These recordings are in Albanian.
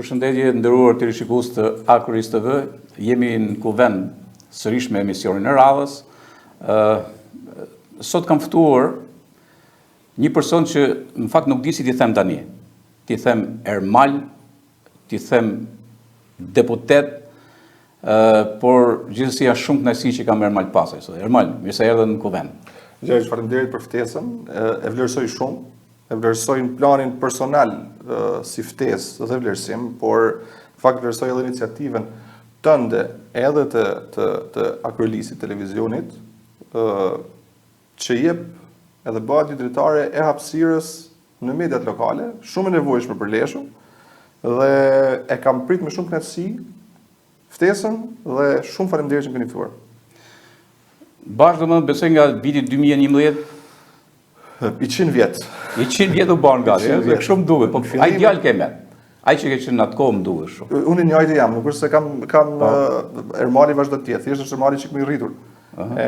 Përshëndetje nderuar teleshikues të Akronis TV, jemi në kuvend sërish me emisionin e radhës. Sot kam ftuar një person që në fakt nuk di si t'i them tani. T'i them Ermal, t'i them deputet, por gjithsesi është shumë kënaqësi që kam Ermal pasaj. Ermal, mirë se erdhe në kuvend. Gjergj, faleminderit për ftesën, e vlerësoj shumë. E vlerësoj në planin personal si ftesë dhe vlerësim, por në fakt vlerësoj edhe iniciativen tënde edhe të Akrolisit televizionit, që jep edhe bëhet një dritare e hapësirës në mediat lokale, shumë e nevojshme për Leshun, dhe e kam prit me shumë kënaqësi ftesën dhe shumë faleminderit që më keni ftuar. Bashkë domethënë besoj nga viti 2011 I 100 vjet. I 100 vjet u bën gati, dhe kështu më duhet, po ai djalë ke me. Ai që ke qenë në atë kohë më duhet shumë. Unë njëjtë jam, nuk është se kam Ermali vazhdo të jetë, thjesht është Ermali që më i rritur.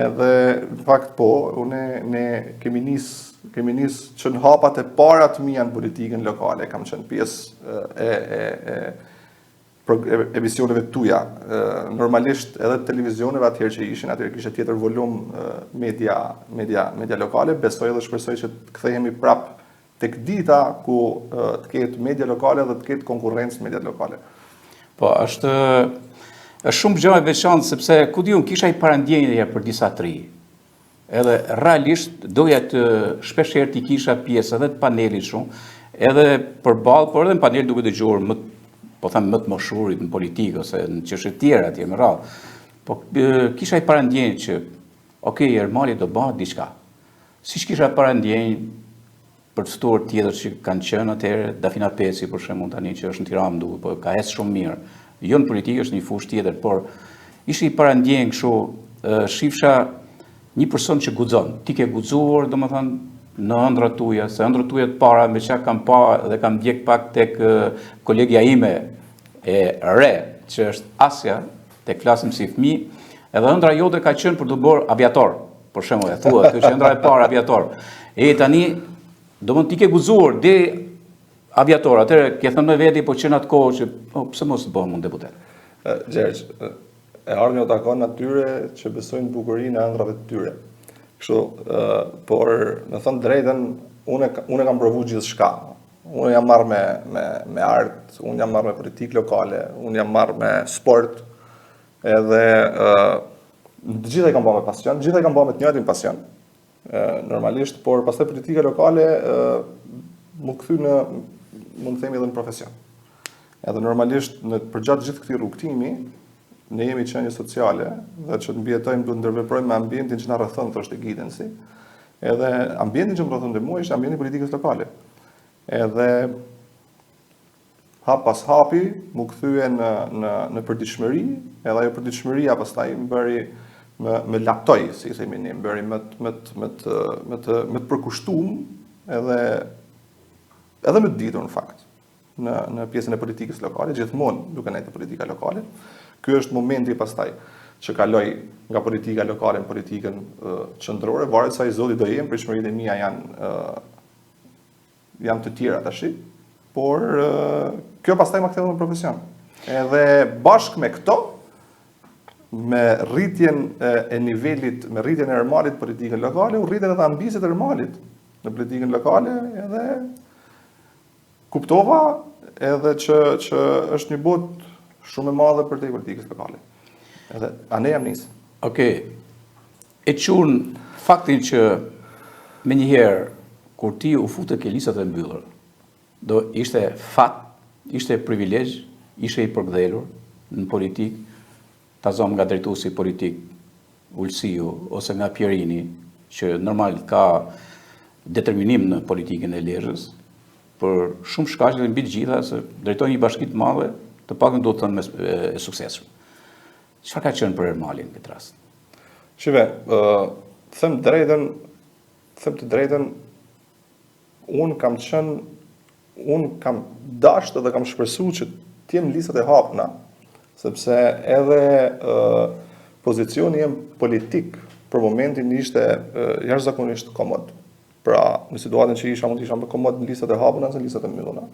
Edhe në fakt po, ne kemi nis që në hapat e para të mia në politikën lokale, kam qenë pjesë e emisioneve tuja. Normalisht edhe televizioneve atëherë që ishin, atëherë kishte tjetër volum media lokale, besoj dhe shpresoj që të kthehemi prap tek dita ku të ketë media lokale dhe të ketë konkurrencë në mediat lokale. Po, është shumë gjë e veçantë sepse ku diun kisha i parandjenje për disa tri. Edhe realisht doja të shpeshherë të kisha pjesë edhe të panelit shumë, edhe përballë, por edhe në panel duke dëgjuar më të moshurit në politikë ose në çështje tjera atje me radhë. Po kisha i parandjenjë që okay, Ermali do bëhet diçka. Siç kisha parandjenjë për të ftuar tjetër që kanë qenë atëherë, Dafina Peci për shembull tani që është në Tiranë më duket, po ka ecë shumë mirë. Jo në politikë, është një fushë tjetër, por ishi i parandjenjë kështu, shifsha një person që guxon. Ti ke guxuar, domethënë në ëndrat tuaja, se ëndrat tuaja të para me çka kam pa dhe kam ndjek pak tek kolegja ime e re, që është Asja, tek flasim si fëmijë, edhe ëndra jote ka qenë për të bërë aviator, për shembull, e thua, kjo është ëndra e parë aviator. E tani, domethënë ti ke guxuar dhe aviator, atëherë ke thënë me veti po që në atë kohë që pse mos të bëhem unë deputet. Gjergj, e ardhmja u takon atyre që besojnë bukurinë e ëndrave të tyre. Kështu, por në thënë drejtën, unë kam provu gjithçka. Unë jam marrë me art, unë jam marrë me politikë lokale, unë jam marrë me sport, edhe gjitha i kam bërë me pasion, gjitha i kam bërë me të njëjtin pasion, normalisht, por pastaj politika lokale më kthy në, mund të themi edhe në profesion. Edhe normalisht, përgjatë gjithë këtij rrugtimi, ne jemi qenie sociale dhe që të mbijetojmë të ndërveprojmë me ambientin që na rrethon, thoshte Gidensi. Edhe ambientin që më rrethonte mua ishte ambienti i politikës lokale. Edhe hap pas hapi mu kthye në përditshmëri, edhe ajo përditshmëria pastaj më bëri me laptoj, si themi ne, më bëri me të përkushtuar edhe me të ditur në fakt në pjesën e politikës lokale, gjithmonë duke nejtë politika lokale. Ky është momenti pastaj që kaloj nga politika lokale në politikën qendrore, varet sa i zoti do jem, pritshmëritë e mia janë të tjera tash, por kjo pastaj më ktheu në profesion. Edhe bashkë me këto, me rritjen e nivelit, me rritjen e Ermalit në politikën lokale, u rritën edhe ambicet e Ermalit në politikën lokale, edhe kuptova edhe që është një botë shumë e madhe për te politikës lokale. Edhe ane jam nisë. Okej. E qunë faktin që me njëherë, kur ti u futë ke listat e mbyllur, do ishte fat, ishte privilegj, ishte i përgdhelur në politikë, ta zonë nga drejtuesi politik Ulsiu ose nga Pjerini, që normal ka determinim në politikën e Lezhës, për shumë shkaqe dhe mbi të gjitha se drejton një bashki të madhe, të pakën do të thënë e suksesshëm. Çfarë ka qenë për Ermalin në këtë rast? Shive, them të drejtën, unë kam dashur dhe kam shpresuar që të jem listat e hapuna, sepse edhe pozicioni jem politik për momentin ishte jashtëzakonisht komod. Pra, në situatën që isha, mund të isha më komod në listat e hapuna se në listat e mbyllura.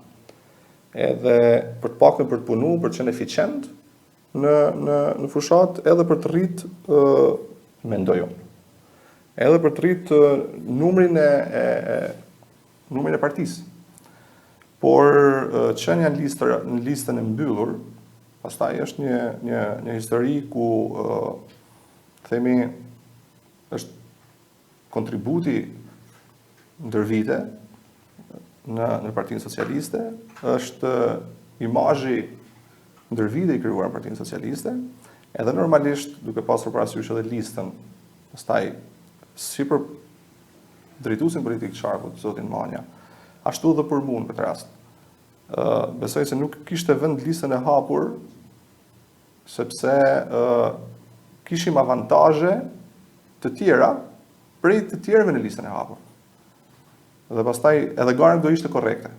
edhe për të paktën për të punu, për të qenë eficient në fushat, edhe për të rrit, mendoj unë, edhe për të rrit numrin e partisë. Por qenë në listën e mbyllur, pastaj është një histori ku themi është kontributi ndër vite në Partinë Socialiste, është imazhi ndër vite i krijuar në Partinë Socialiste, edhe normalisht duke pasur parasysh edhe listën, pastaj si për drejtuesin politik të Sharkut, zotin Manja, ashtu dhe për mua në këtë rast. Besoj se nuk kishte vend listën e hapur, sepse kishim avantazhe të tjera prej të tjerëve në listën e hapur. Dhe pastaj edhe gara do ishte korrekte.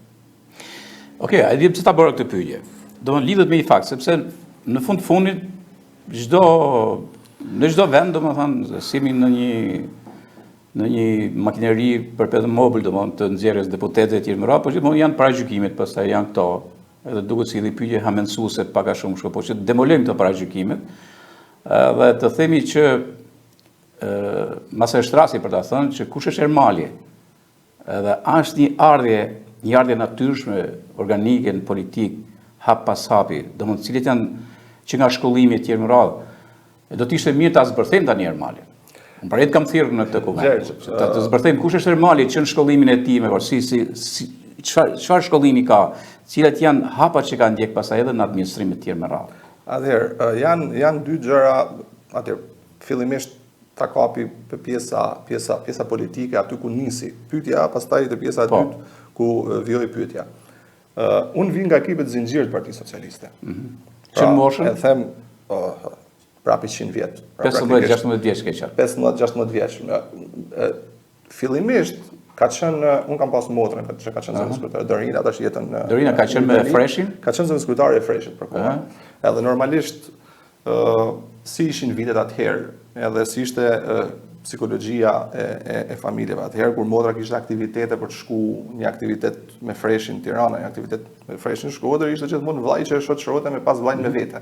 Okej, a di pse ta bëra këtë pyetje? Do të lidhet me një fakt, sepse në fund fundit në çdo vend, domethënë, simi në një makineri përpetëm mobil, domethënë të nxjerrjes deputetëve të tjerë më radh, por gjithmonë janë paragjykimet, pastaj janë këto, edhe duket si dhe pyetje hamensuese pak a shumë kështu, por që demolojmë këto paragjykimet, dhe të themi që masa është rasti për ta thënë që kush është Ermali, edhe është një ardhje natyrshme, organike në politik, hap pas hapi, domethënë cilat janë që nga shkollimi e tjerë më radh, do të ishte mirë ta zbërthejmë tani Ermalin. Unë pra kam thirrur në këtë koment. Të zbërthejmë kush është Ermali që në shkollimin e tij me varësi çfarë shkollimi ka, cilat janë hapat që ka ndjek pastaj edhe në administrim e tjerë më radh. Atëherë, janë dy gjëra, fillimisht ta kapi pjesa politike aty ku nisi pyetja, pastaj te pjesa e dytë ku vijoi pyetja. Unë vi nga ekipet zinxhir të Partisë Socialiste. Që moshën? E them prapi 100 vjet. 15-16 vjeç ke qenë. 15-16 vjeç. Fillimisht ka qenë, unë kam pas motrën që ka qenë zëvendëskryetar Dorina, tash jetën Dorina ka qenë me Freshin? Ka qenë zëvendëskryetare e Freshit për kohë. Edhe normalisht si ishin vitet atëherë, edhe si ishte psikologjia e familjeve atëherë, kur motra kishte aktivitete për të shku një aktivitet me Freshin në Tirana, një aktivitet me Freshin në Shkodër, ishte gjithmonë vllai që shoqërohej me pas vllajin me vete.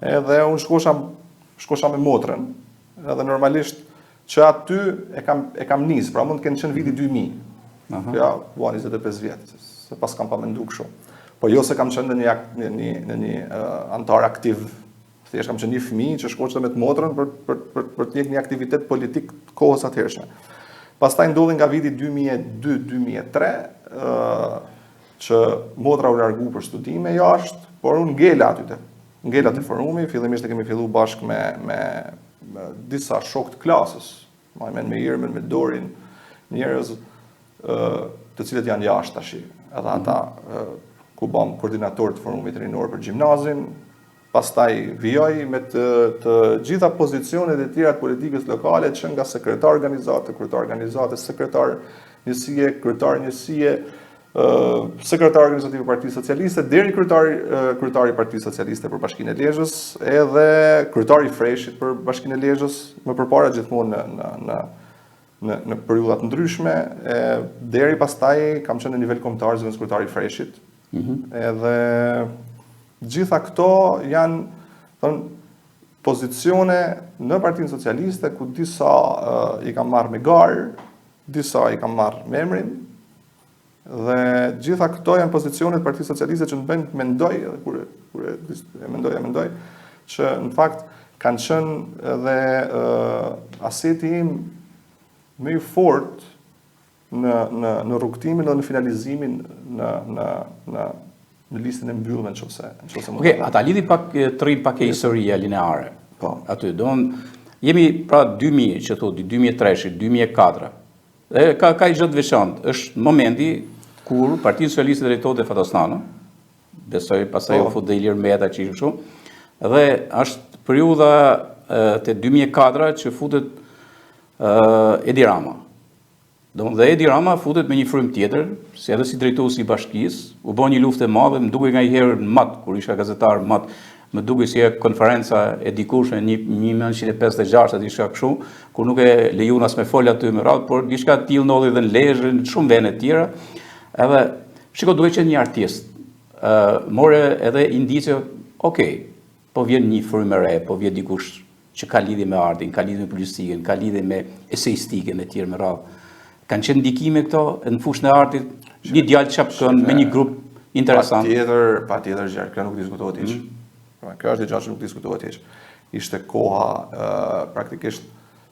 Edhe unë shkosha me motrën, edhe normalisht që aty e kam nis, pra mund të kenë qenë viti 2000. Ja, bua 25 vjet, se pas kam pa mendu kështu. Po jo se kam qenë në një antar aktiv, thjesht kam qenë një fëmijë që shkoshte me të motrën për të një aktivitet politik të kohës atëhershme. Pastaj ndodhi nga viti 2002-2003 që motra u largu për studime jashtë, por unë ngela te forumi, fillimisht e kemi filluar bashkë me disa shokë të klasës, me Irmën, me Dorin, njerëz të cilët janë jashtë tash, edhe ata ku bam koordinator të forumit rinor për gjimnazin, pastaj vijoj me të gjitha pozicionet e tjera të politikës lokale, që nga sekretar organizate, kryetar organizate, sekretar njësie, kryetar njësie, sekretar organizativ i Partisë Socialiste, deri kryetari i Partisë Socialiste për Bashkinë e Lezhës, edhe kryetari i Freshit për Bashkinë e Lezhës, më përpara gjithmonë në periudha të ndryshme, deri pastaj kam qenë në nivel kombëtar zëvendëskryetari i Freshit. Edhe gjitha këto janë pozicione në Partinë Socialiste ku disa i kam marrë me garë, disa i kam marrë me emrin, dhe gjitha këto janë pozicione të Partisë Socialiste që në bëjnë të mendoj, kur e mendoj, që në fakt kanë qenë edhe aseti im më i fort në rrugtimin dhe në finalizimin në listën e mbyllme nëse mund. Okej, ata lidhi pak pak e historia lineare. Po. Aty jemi pra 2000 që thotë 2003, 2004. Dhe ka i gjë të veçantë, është momenti kur Partia Socialiste drejtohet Fatosnano, besoj pastaj u fut dhe Ilir Meta që ishte kështu, dhe është periudha te 2004 që futet Edi Rama. Dhe Edi Rama futet me një frym tjetër, edhe si drejtues i bashkisë, u bën një luftë e madhe, më duke nganjëherë në mat, kur isha gazetar mat, më duke si konferenca e dikushme 1956 atë isha kështu, kur nuk e lejuan as me fol aty me radhë, por diçka të tillë ndodhi edhe në Lezhë, në shumë vende të tjera. Edhe shiko, duhet qenë një artist. more edhe indicie, po vjen një frymë e re, po vjen dikush që ka lidhje me artin, ka lidhje me politikën, ka lidhje me eseistikën e tjerë me radhë. Kanë qenë ndikime këto në fushën e artit, një djalë çapkën me një grup interesant. Patjetër gjë, kjo nuk diskutohet hiç. Kjo është gjë që nuk diskutohet hiç. Ishte koha praktikisht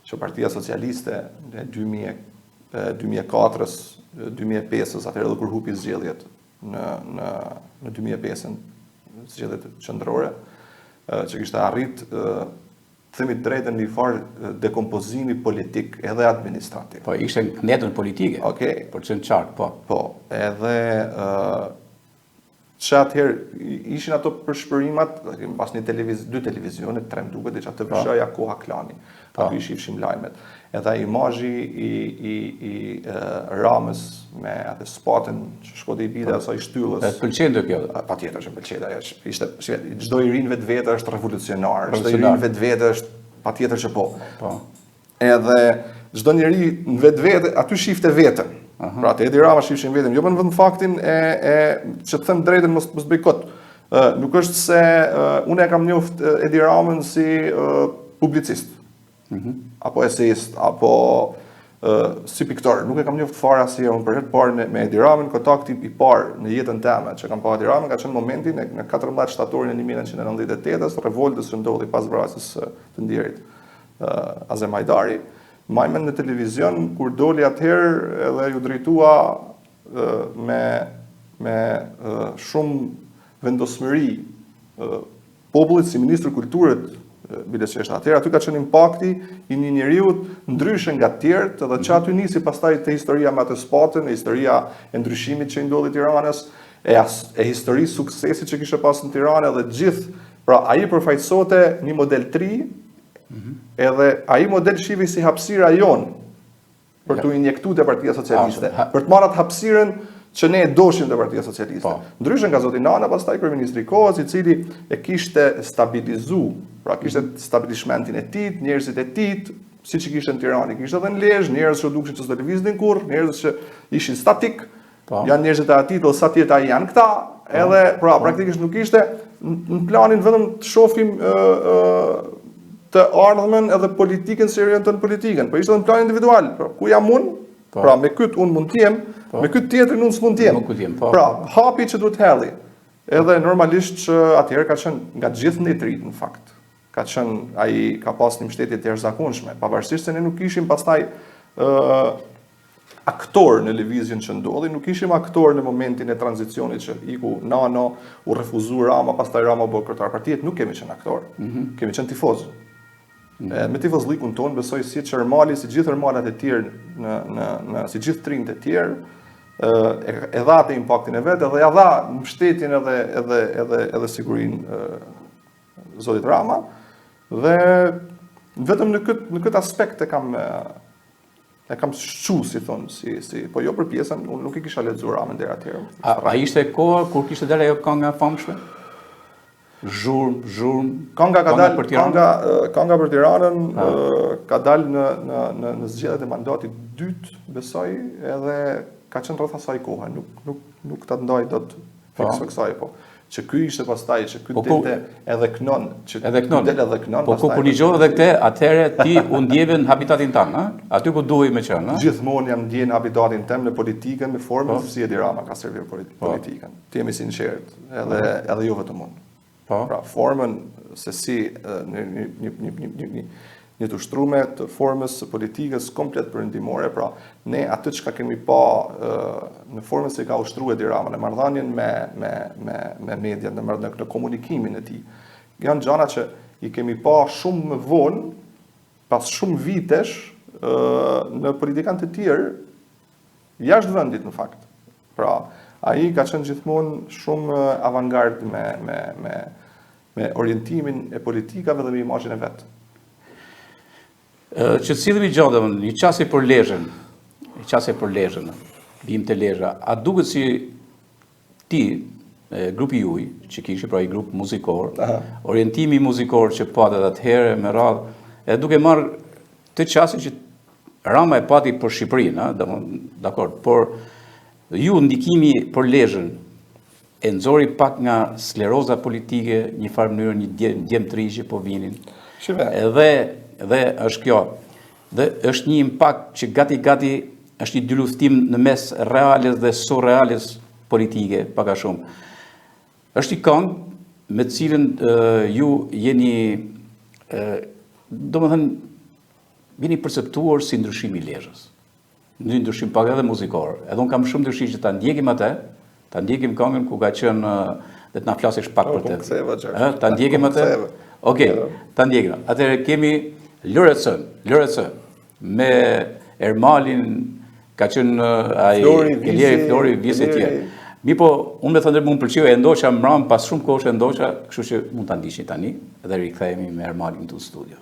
që Partia Socialiste në 2004-s, 2005-s, atëherë edhe kur hupi zgjedhjet në 2005-ën, zgjedhjet qendrore, që kishte arrit themi drejtën një farë dekompozimi politik edhe administrativ. Po, ishte në knetën politike, për që në qartë, po. Po, edhe që atëherë ishin ato përshpërimat, pas dy televizionet, 3 duket, dhe që atë vëshaja koha klani, aty i shifshim lajmet. Edhe imazhi i Ramës me atë spatën që shkoti i bide asaj shtyllës. E pëlqente kjo? Patjetër që pëlqente. Ishte çdo i rinë vetvete është revolucionar, çdo i rinë vetvete është patjetër që po. Edhe çdo njeri në vetvete aty shifte veten. Pra te Edi Rama shifshin veten, jo në faktin që të them drejtën mos bëj kot. Nuk është se unë e kam njoft Edi Ramën si publicist. Apo eseist, apo si piktor. Nuk e kam njoft fare asnjëherë. Unë për herë të parë me Edi Ramën, kontakti i parë në jetën time që kam pa Edi Ramën ka qenë momentin në 14 shtatorin e 1998-s, revoltës që ndodhi pas vrasjes të ndjerit Azemajdari. Majmen në televizion, kur doli atëherë edhe ju drejtua me shumë vendosmëri popullit si ministri kulturët Bilesqeshta. Atëherë aty ka qenë impakti i një njeriut ndryshe nga tjerët, edhe që aty nisi pastaj te historia me atë spatën, e historia e ndryshimit që i ndodhi Tiranës, e histori suksesit që kishte pas në Tiranë dhe gjithë. Pra ai përfaqësote një model 3. Edhe ai model shivi si hapësira jon për t'u injektuar te Partia Socialiste, për të marrë atë hapësirën që ne e doshim te Partia Socialiste. Ndryshe nga zoti Nana, pastaj kryeministri i kohës, i cili e kishte stabilizuar, pra kishte stabilishmentin e tij, njerëzit e tij, siç i kishte në Tiranë, kishte edhe në Lezhë, njerëz që dukshin që s'do lëviznin kurrë, njerëz që ishin statik, janë njerëzit e atij, do sa tjetër ai janë këta, edhe pra praktikisht nuk ishte në planin vetëm të shohim të ardhmen edhe politikën si orientën politikën, po ishte në plan individual. Ku jam unë? Pra me këtë unë mund t'jem, me këtë tjetrin unë s'mund t'jem. Pra hapi që duhet helli. Edhe normalisht që atëherë ka qenë nga gjithë ndetrit në fakt. Ka qenë ai ka pas një mbështetje të jashtëzakonshme, pavarësisht se ne nuk ishim pastaj aktor në lëvizjen që ndodhi, nuk ishim aktor në momentin e tranzicionit që iku Nano, u refuzu Rama, pastaj Rama u bë kryetar partijet, nuk kemi qenë aktor. Kemi qenë tifoz. Me tifozlikun tonë besoj si Çermali, si gjithë rmalat e tjerë si gjithë trinjt e tjerë, e dha atë impaktin e vet, edhe ja dha mbështetjen edhe sigurinë zotit Rama, dhe vetëm në këtë aspekt e kam shqu, si thonë, po jo për pjesën, unë nuk i kisha lexuar Ramën deri atëherë. A ishte koha kur kishte dalë ajo kënga e famshme? Zhurm. Kanga për Tiranën ka dalë në zgjedhjet e mandatit dytë, besoj, edhe ka qenë rreth asaj kohe, nuk ta ndaj dot fikse kësaj, po. Që ky ishte pastaj që ky delte edhe Knon, Po kur ligjove edhe këtë, atëherë ti u ndjeve në habitatin tënd, ha? Aty ku duhej me qenë, ha? Gjithmonë jam ndjen në habitatin tim në politikën, në formën si Edi Rama ka servir politikën. Ti jemi sinqert, edhe jo vetëm unë. Pra formën se si një të ushtrume të formës së politikës komplet perëndimore, pra ne atë çka kemi pa në formën se ka ushtruar Edi Rama, në marrëdhënien me mediat, në komunikimin e tij. Janë gjëra që i kemi pa shumë më vonë, pas shumë vitesh në politikanë të tjerë jashtë vendit në fakt. Pra ai ka qenë gjithmonë shumë avangard me orientimin e politikave dhe me imazhin e vet. Që sillemi gjatë, një qasje për Lezhën, bim të Lezhë, a duket si ti, grupi juaj, që kishte pra i grup muzikor, orientimi muzikor që patët atëherë me radhë, e duke marrë të qasje që Rama e pati për Shqipërinë, dakord, por ju ndikimi për Lezhën, e nxori pak nga skleroza politike, një farë mënyrë, një djemtëri që po vinin. Shive. Dhe është kjo. Dhe është një impakt që gati është një dy luftim në mes reales dhe surreales politike, paka shumë. Është një këngë me cilën ju jeni, do më thënë, jeni perceptuar si ndryshim i Lezhës. Një ndryshim pak edhe muzikor. Edhe unë kam shumë ndryshim që ta ndjekim atë, ta ndjekim këngën ku ka qenë dhe të na flasësh pak për të. Ta ndjekim atë. Okej, ta ndjekim. Atëherë kemi Lërëcë me Ermalin, ka qenë ai Flori, Visi e tjerë. Mi po, unë me thëndër mund pëlqeu e ndoqa mram pas shumë kohësh e ndoqa, kështu që mund ta ndiqni tani dhe rikthehemi me Ermalin këtu në studio.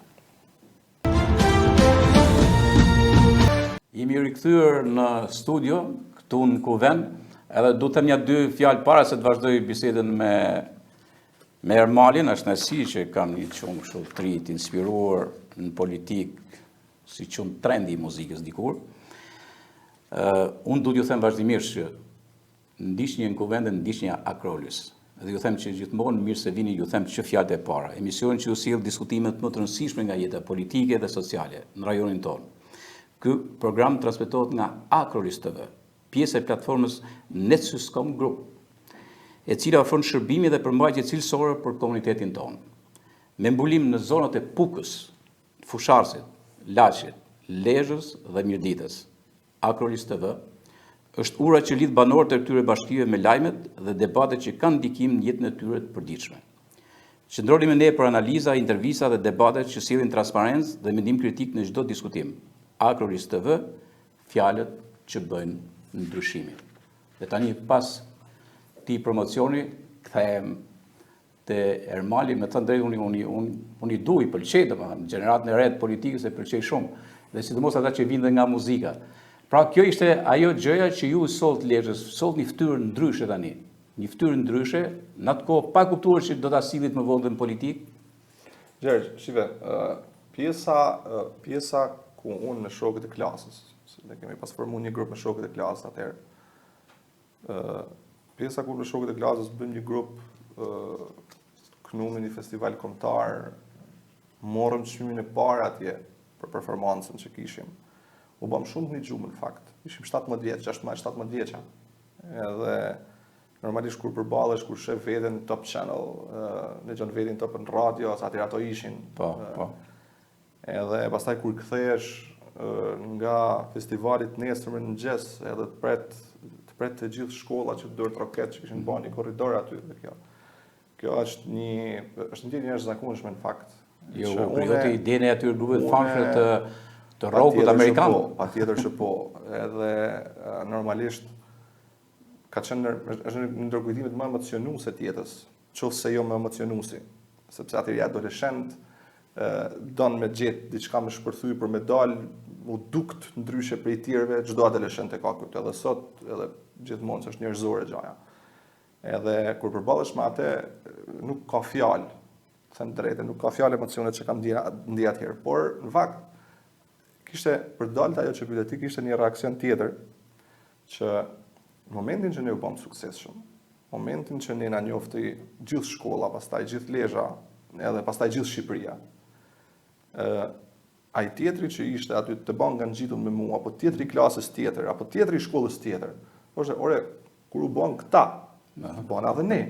Jemi rikthyer në studio, këtu në Kuvend, edhe du të them ja dy fjalë para se të vazhdoj bisedën me Ermalin. Është nësi që kam një qumë kështu të ri të inspiruar në politikë, si qumë trendi i muzikës dikur. Unë du t'ju them vazhdimisht që ndiqni në Kuvendin, ndiqni Akrolis. Dhe ju them që gjithmonë mirë se vini, ju them që fjalët e para. Emision që ju sjell diskutimet më të rëndësishme nga jeta politike dhe sociale në rajonin tonë. Ky program transmetohet nga Akrolis TV, pjesë e platformës Nexus.com Group, e cila ofron shërbime dhe përmbajtje cilësore për komunitetin tonë. Me mbulim në zonat e Pukës, Fusharësit, Laçit, Lezhës dhe Mirditës. Akrolis TV është ura që lidh banorët e këtyre bashkive me lajmet dhe debatet që kanë ndikim në jetën e tyre të përditshme. Qëndroni me ne për analiza, intervista dhe debatet që sjellin transparencë dhe mendim kritik në çdo diskutim. Akrolis TV, fjalët që bëjnë ndryshimin. Dhe tani pas këtij promocioni kthehem te Ermali, me të drejtë unë i duaj, pëlqej domethënë, gjeneratën e re të politikës e pëlqej shumë, dhe sidomos ata që vinë nga muzika. Pra kjo ishte ajo gjëja që ju solt Lezhës, solt një fytyrë ndryshe tani. Një fytyrë ndryshe, në atë kohë pa kuptuar që do ta sillit më vonë në politikë. Gjergj, shive, pjesa ku unë me shokët e klasës, se ne kemi pas formuar një grup me shokët e klasës atëherë. Pjesa ku me shokët e klasës bëjmë një grup, kënuam në një festival kombëtar, morëm çmimin e parë atje për performancën që kishim. U bëm shumë një gjumë në fakt. Ishim 17 vjeç, 16-17 vjeça. Edhe normalisht kur përballesh, kur shef veten në Top Channel, në gjon veten top në radio, atëherë ato ishin. Po. Edhe pastaj kur kthehesh nga festivali të nesërmen në mëngjes, edhe të pret të gjithë shkollat që dorë roket që kishin bërë një korridor aty dhe kjo. Kjo është një gjë e zakonshme në fakt. Jo, krijote idenë e atyre grupeve të famshme të rockut amerikan. Patjetër që po. Edhe normalisht ka qenë është një ndër kujtimet më emocionuese të jetës, qofse jo më emocionuesi, sepse atëherë adoleshent don me gjetë diçka më shpërthyr për me dal u dukt ndryshe prej tjerëve, çdo adoleshent e ka këtë, edhe sot, edhe gjithmonë është njerëzore gjaja. Edhe kur përballesh me atë, nuk ka fjalë, them drejtë, nuk ka fjalë emocionet që kam ndi atëherë, por në fakt kishte për dalë ajo që pyet ti, kishte një reaksion tjetër që në momentin që ne u bëm suksesshëm, momentin që ne na njofti gjithë shkolla, pastaj gjithë Lezhë, edhe pastaj gjithë Shqipëria. Ai tjetri që ishte aty të bën nga ngjitur me mua, apo tjetri i klasës tjetër, apo tjetri i shkollës tjetër. Thoshte, "Ore, kur u bën këta, bën edhe ne."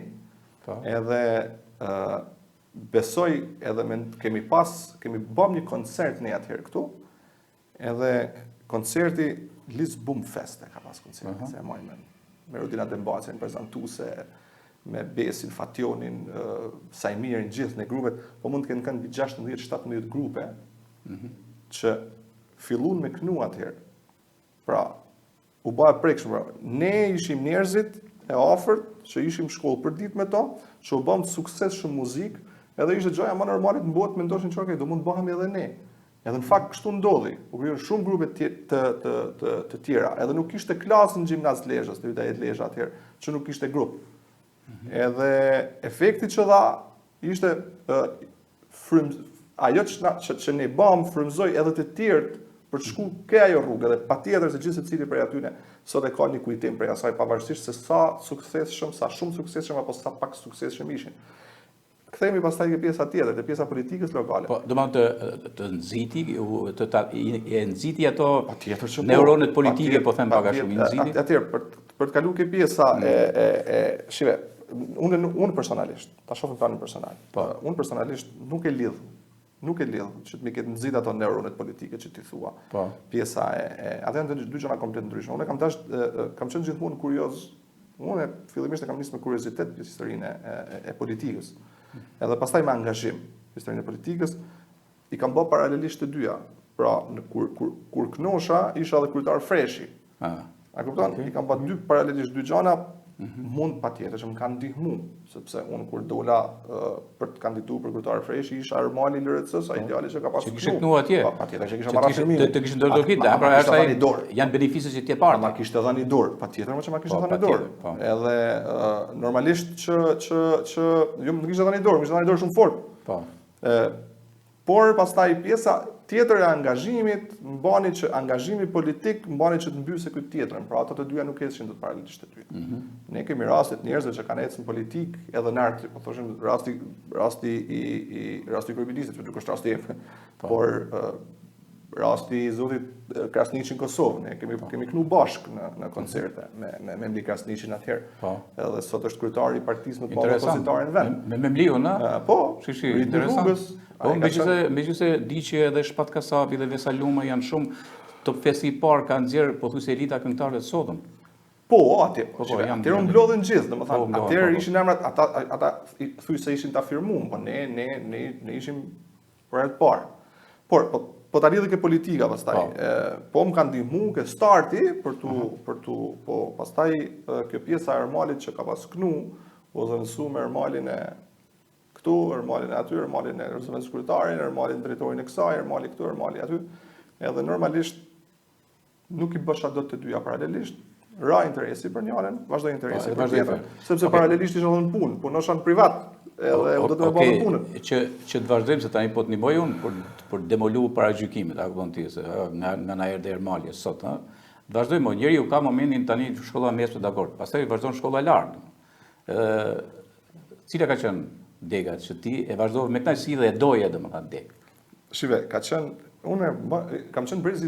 Edhe besoj edhe kemi bëm një koncert ne atëherë këtu. Edhe koncerti Lisbum Fest ka pas koncerti, se e mojnë me Rodina Dembacin, prezantuese, me Besin, Fationin, Sajmirin, gjithë në grupet, po mund të kenë kënë 16-17 grupe, që fillun me kënu atëherë. Pra, u bëhe prekshme, ne ishim njerëzit e afërt, që ishim shkollë për ditë me to, që u bëm sukses shumë muzikë, edhe ishte gjoja më normalit në botë me ndoshin që do mund bëhem edhe ne. Edhe në fakt kështu ndodhi, u krijën shumë grupe të tjera, edhe nuk ishte klasë në gjimnaz Lezhës, të Ytajet Lezhë atëherë, që nuk ishte grup. Edhe efekti që dha ishte ajo që ne bëm frymëzoi edhe të tjerët për të shku ke ajo rrugë, dhe patjetër se gjithë secili prej atyre sot e ka një kujtim prej asaj, pavarësisht se sa suksesshëm, sa shumë suksesshëm apo sa pak suksesshëm ishin. Kthehemi pastaj ke pjesa tjetër, te pjesa politikës lokale. Po, do të nxiti, e nxiti ato Patjetër që neuronet politike, po them pak a shumë, i nxiti. Atëherë për të kaluar ke pjesa shive, unë personalisht, ta shohim planin personal. Po. Unë personalisht nuk e lidh që të më ketë nxit ato neuronet politike që ti thua. Po. Pjesa ato janë dy gjëra komplet ndryshme. Unë kam qenë gjithmonë kurioz. Unë fillimisht kam nisur me kuriozitet për historinë e politikës. Edhe pastaj me angazhim historinë e politikës i kam bërë paralelisht të dyja. Pra, kur knosha, isha edhe kryetar freshi. A kupton? I kam bërë paralelisht dy gjëra. Mund patjetër që më kanë ndihmu, sepse unë kur dola për të kandidatuar për kryetar freshi isha Ermali LRC-s, ai ideali që ka pasur. Që kishe knu atje. Patjetër që kisha marrë afirmimin. Të kishin dorë dorë, pra është ai janë benefice që ti e parë. Ma kishte dhënë dorë, patjetër që ma kishte dhënë dorë. Edhe normalisht që jo më kishte dhënë dorë, më kishte dhënë dorë shumë fort. Po. Por pastaj pjesa tjetër e angazhimit, mbani që angazhimi politik mbani që të mbysë ky tjetrën, pra ato të dyja nuk ecshin të paralelisht të dy. Ne kemi rastet njerëzve që kanë ecën politik edhe në art, po thoshim rasti i kryeministit, që nuk është rasti im, por rasti i zotit Krasniqi në Kosovë, ne kemi knu bashk në koncerte me Memli Krasniqin atëherë. Edhe sot është kryetari i partisë më të madhe opozitare në vend. Me Memliun, a? Po, interesant. Po, megjithëse di që edhe Shpat Kasapi dhe Vesa Luma janë shumë top festi i parë kanë nxjerrë pothuajse elita këngëtarëve të sotëm. Po, atëherë u mblodhin gjithë, domethënë, atëherë ishin emrat, ata thuaj se ishin të afirmuar, po ne ishim për herë të parë. Po ta lidhë ke politika pastaj. Po më kanë ndihmu ke starti për tu po pastaj kjo pjesa e Ermalit që ka pas knu, u dhënësu me Ermalin e këtu, Ermalin e aty, Ermalin e zëvendëskryetarën, Ermalin drejtorin e kësaj, Ermali këtu, Ermali aty. Edhe normalisht nuk i bësha dot të dyja paralelisht. Ra interesi për njërin, vazhdoi interesi për tjetrën, sepse paralelisht ishin dhënë punë, punoshan privat. Edhe u do të më bëjë punën. Që të vazhdojmë se tani po të ndihmoj unë për demolu paragjykimet, a kupton ti se nga na erdhi Ermali sot, ha. Vazhdojmë, njeriu ka momentin tani shkolla mesme dakord, pastaj vazhdon shkolla e lartë. Cila ka qenë dega që ti e vazhdove me kënaqësi dhe e doje domethënë deg? Shive, ka qenë unë kam qenë brezi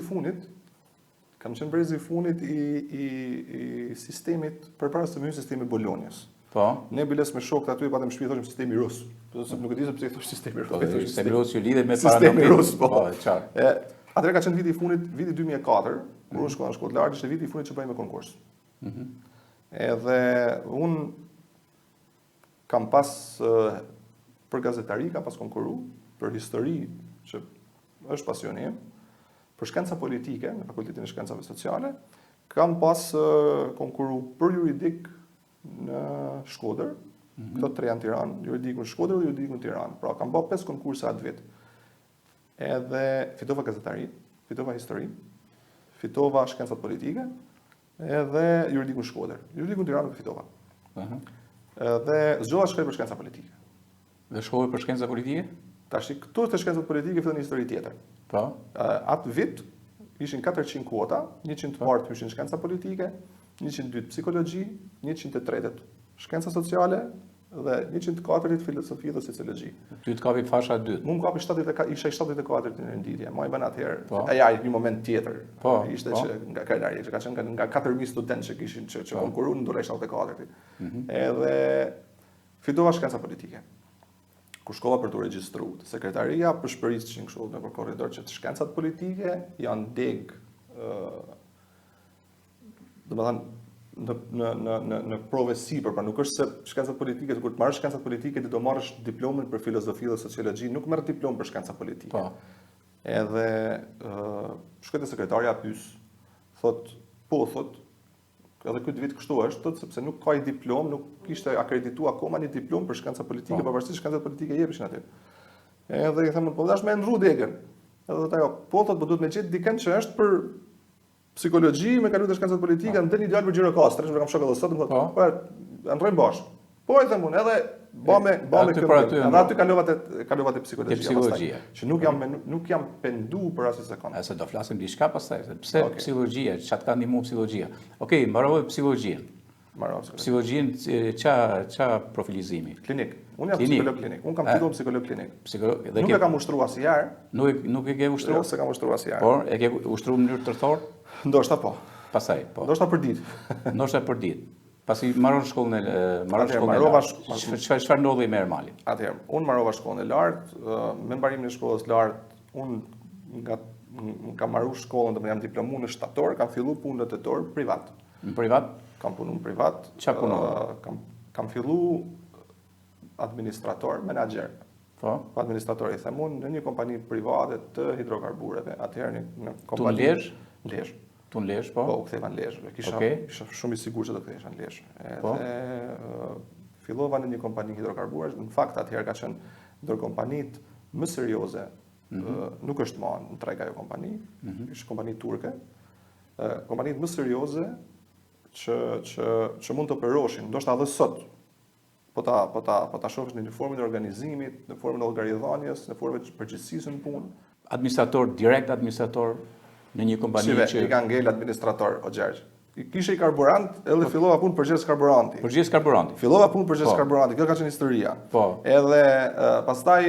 i funit i sistemit përpara se më sistemi Bolonjës. Po. Ne biles me shokët aty patëm shtëpi thoshim sistemi rus. Se nuk e di se pse i thosh sistemi rus. Sistemi rus që lidhet me sistemi rus, po. Qartë. Atëherë ka qenë viti i funit, viti 2004, kur unë shkova në shkollë lartë, ishte viti i funit që bëj me konkurs. Edhe unë kam pas për gazetari, kam pas konkuru, për histori, që është pasioni im, për shkenca politike, në Fakultetin e Shkencave Sociale, kam pas konkuru për juridik në Shkodër, këto tre janë Tiranë, juridikun Shkodër dhe juridikun Tiranë. Pra, kam bërë 5 konkurse atë vit. Edhe fitova gazetari, fitova histori, fitova shkencat politike, edhe juridikun Shkodër. Juridikun Tiranë nuk fitova. Dhe zgjova shkoj për shkenca politike. Dhe shkove për shkenca politike? Tash këtu të shkencat politike fillon një histori tjetër. Po. Atë vit ishin 400 kuota, 100 të parë hyshin shkenca politike, 102 psikologji, 103 shkenca sociale dhe 104 filosofi dhe sociologji. Ty të kapi fasha 2. Mu më kapi isha 74 në renditje, ma i bën atëherë. Po. Një moment tjetër. Po. Ishte që nga Kainari, që ka qenë nga 4000 studentë që kishin që konkurruan ndonjë 74. Edhe fitova shkenca politike. Ku shkova për të regjistruar. Sekretaria përshpërishin kështu nëpër korridor që shkencat politike janë deg në prove sipër, pra nuk është se shkencat politike, kur të marrësh shkencat politike ti do marrësh diplomën për filozofi dhe sociologji, nuk merr diplomë për shkenca politike. Po. Edhe shkoi te sekretaria pyes, thot, edhe këtë vit kështu është, thot sepse nuk ka i diplomë, nuk kishte akredituar akoma një diplomë për shkenca politike, pavarësisht shkencat politike jepeshin aty. Edhe i them, po dash më ndru degën. Edhe thot ajo, po duhet me gjetë dikën që është për psikologji, me kaluar te shkencat politike, ndër një djalë për Gjirokastër, që kam shokë edhe sot, më thotë, po, ndrojmë bashkë. Po i them unë, edhe Bëme aty për aty, edhe aty kalova te psikologjia. psikologjia. Që nuk jam pendu për asnjë sekond. Se do flasim diçka pastaj, se pse psikologjia, çka ka ndihmuar psikologjia. Okej, mbaroj psikologjinë. Psikologjin qa profilizimi? Klinik. Unë jam psikolog klinik. Unë kam titull psikolog klinik. Nuk e kam ushtruar asnjëherë. Nuk e ke ushtruar? Jo, se kam ushtruar asnjëherë. Por e ke ushtruar në mënyrë tërthor? Ndoshta po. Pastaj, po. Ndoshta për ditë. Ndoshta për ditë. Pasi marron shkollën e çfarë ndodhi me Ermalin? Atëherë, unë marrova shkollën e lartë, me mbarimin e shkollës lartë, unë kam marrë shkollën, do të jam diplomuar në shtator, kam filluar punë në tetor privat. Në privat? Kam punu në privat. Qa punova? Kam fillu administrator, menaxher. Po? Administrator i themun në një kompani private të hidrokarbureve. Atëherë në kompani... Tu në Lezhë? Lezhë. Tu në Lezhë, po? Po, u ktheva në Lezhë. Kisha shumë i sigurt që do kthehesha në Lezhë. Edhe fillova në një kompani hidrokarburësh. Në fakt atëherë ka qenë ndër kompanitë më serioze. Nuk është më në treg ajo kompani, është kompani turke. Kompanitë më serioze që mund të operoshin, ndoshta edhe sot, po ta shohësh në formën e organizimit, në formën e llogaridhënies, në formën e përgjegjësisë në punë. Administrator, direkt administrator në një kompani që... I ka ngel administrator, o Gjergj. Kishe i karburant, edhe fillova punë përgjegjës karburanti. Përgjegjës karburanti? Fillova punë përgjegjës karburanti, kjo ka qenë historia. Po. Edhe pastaj,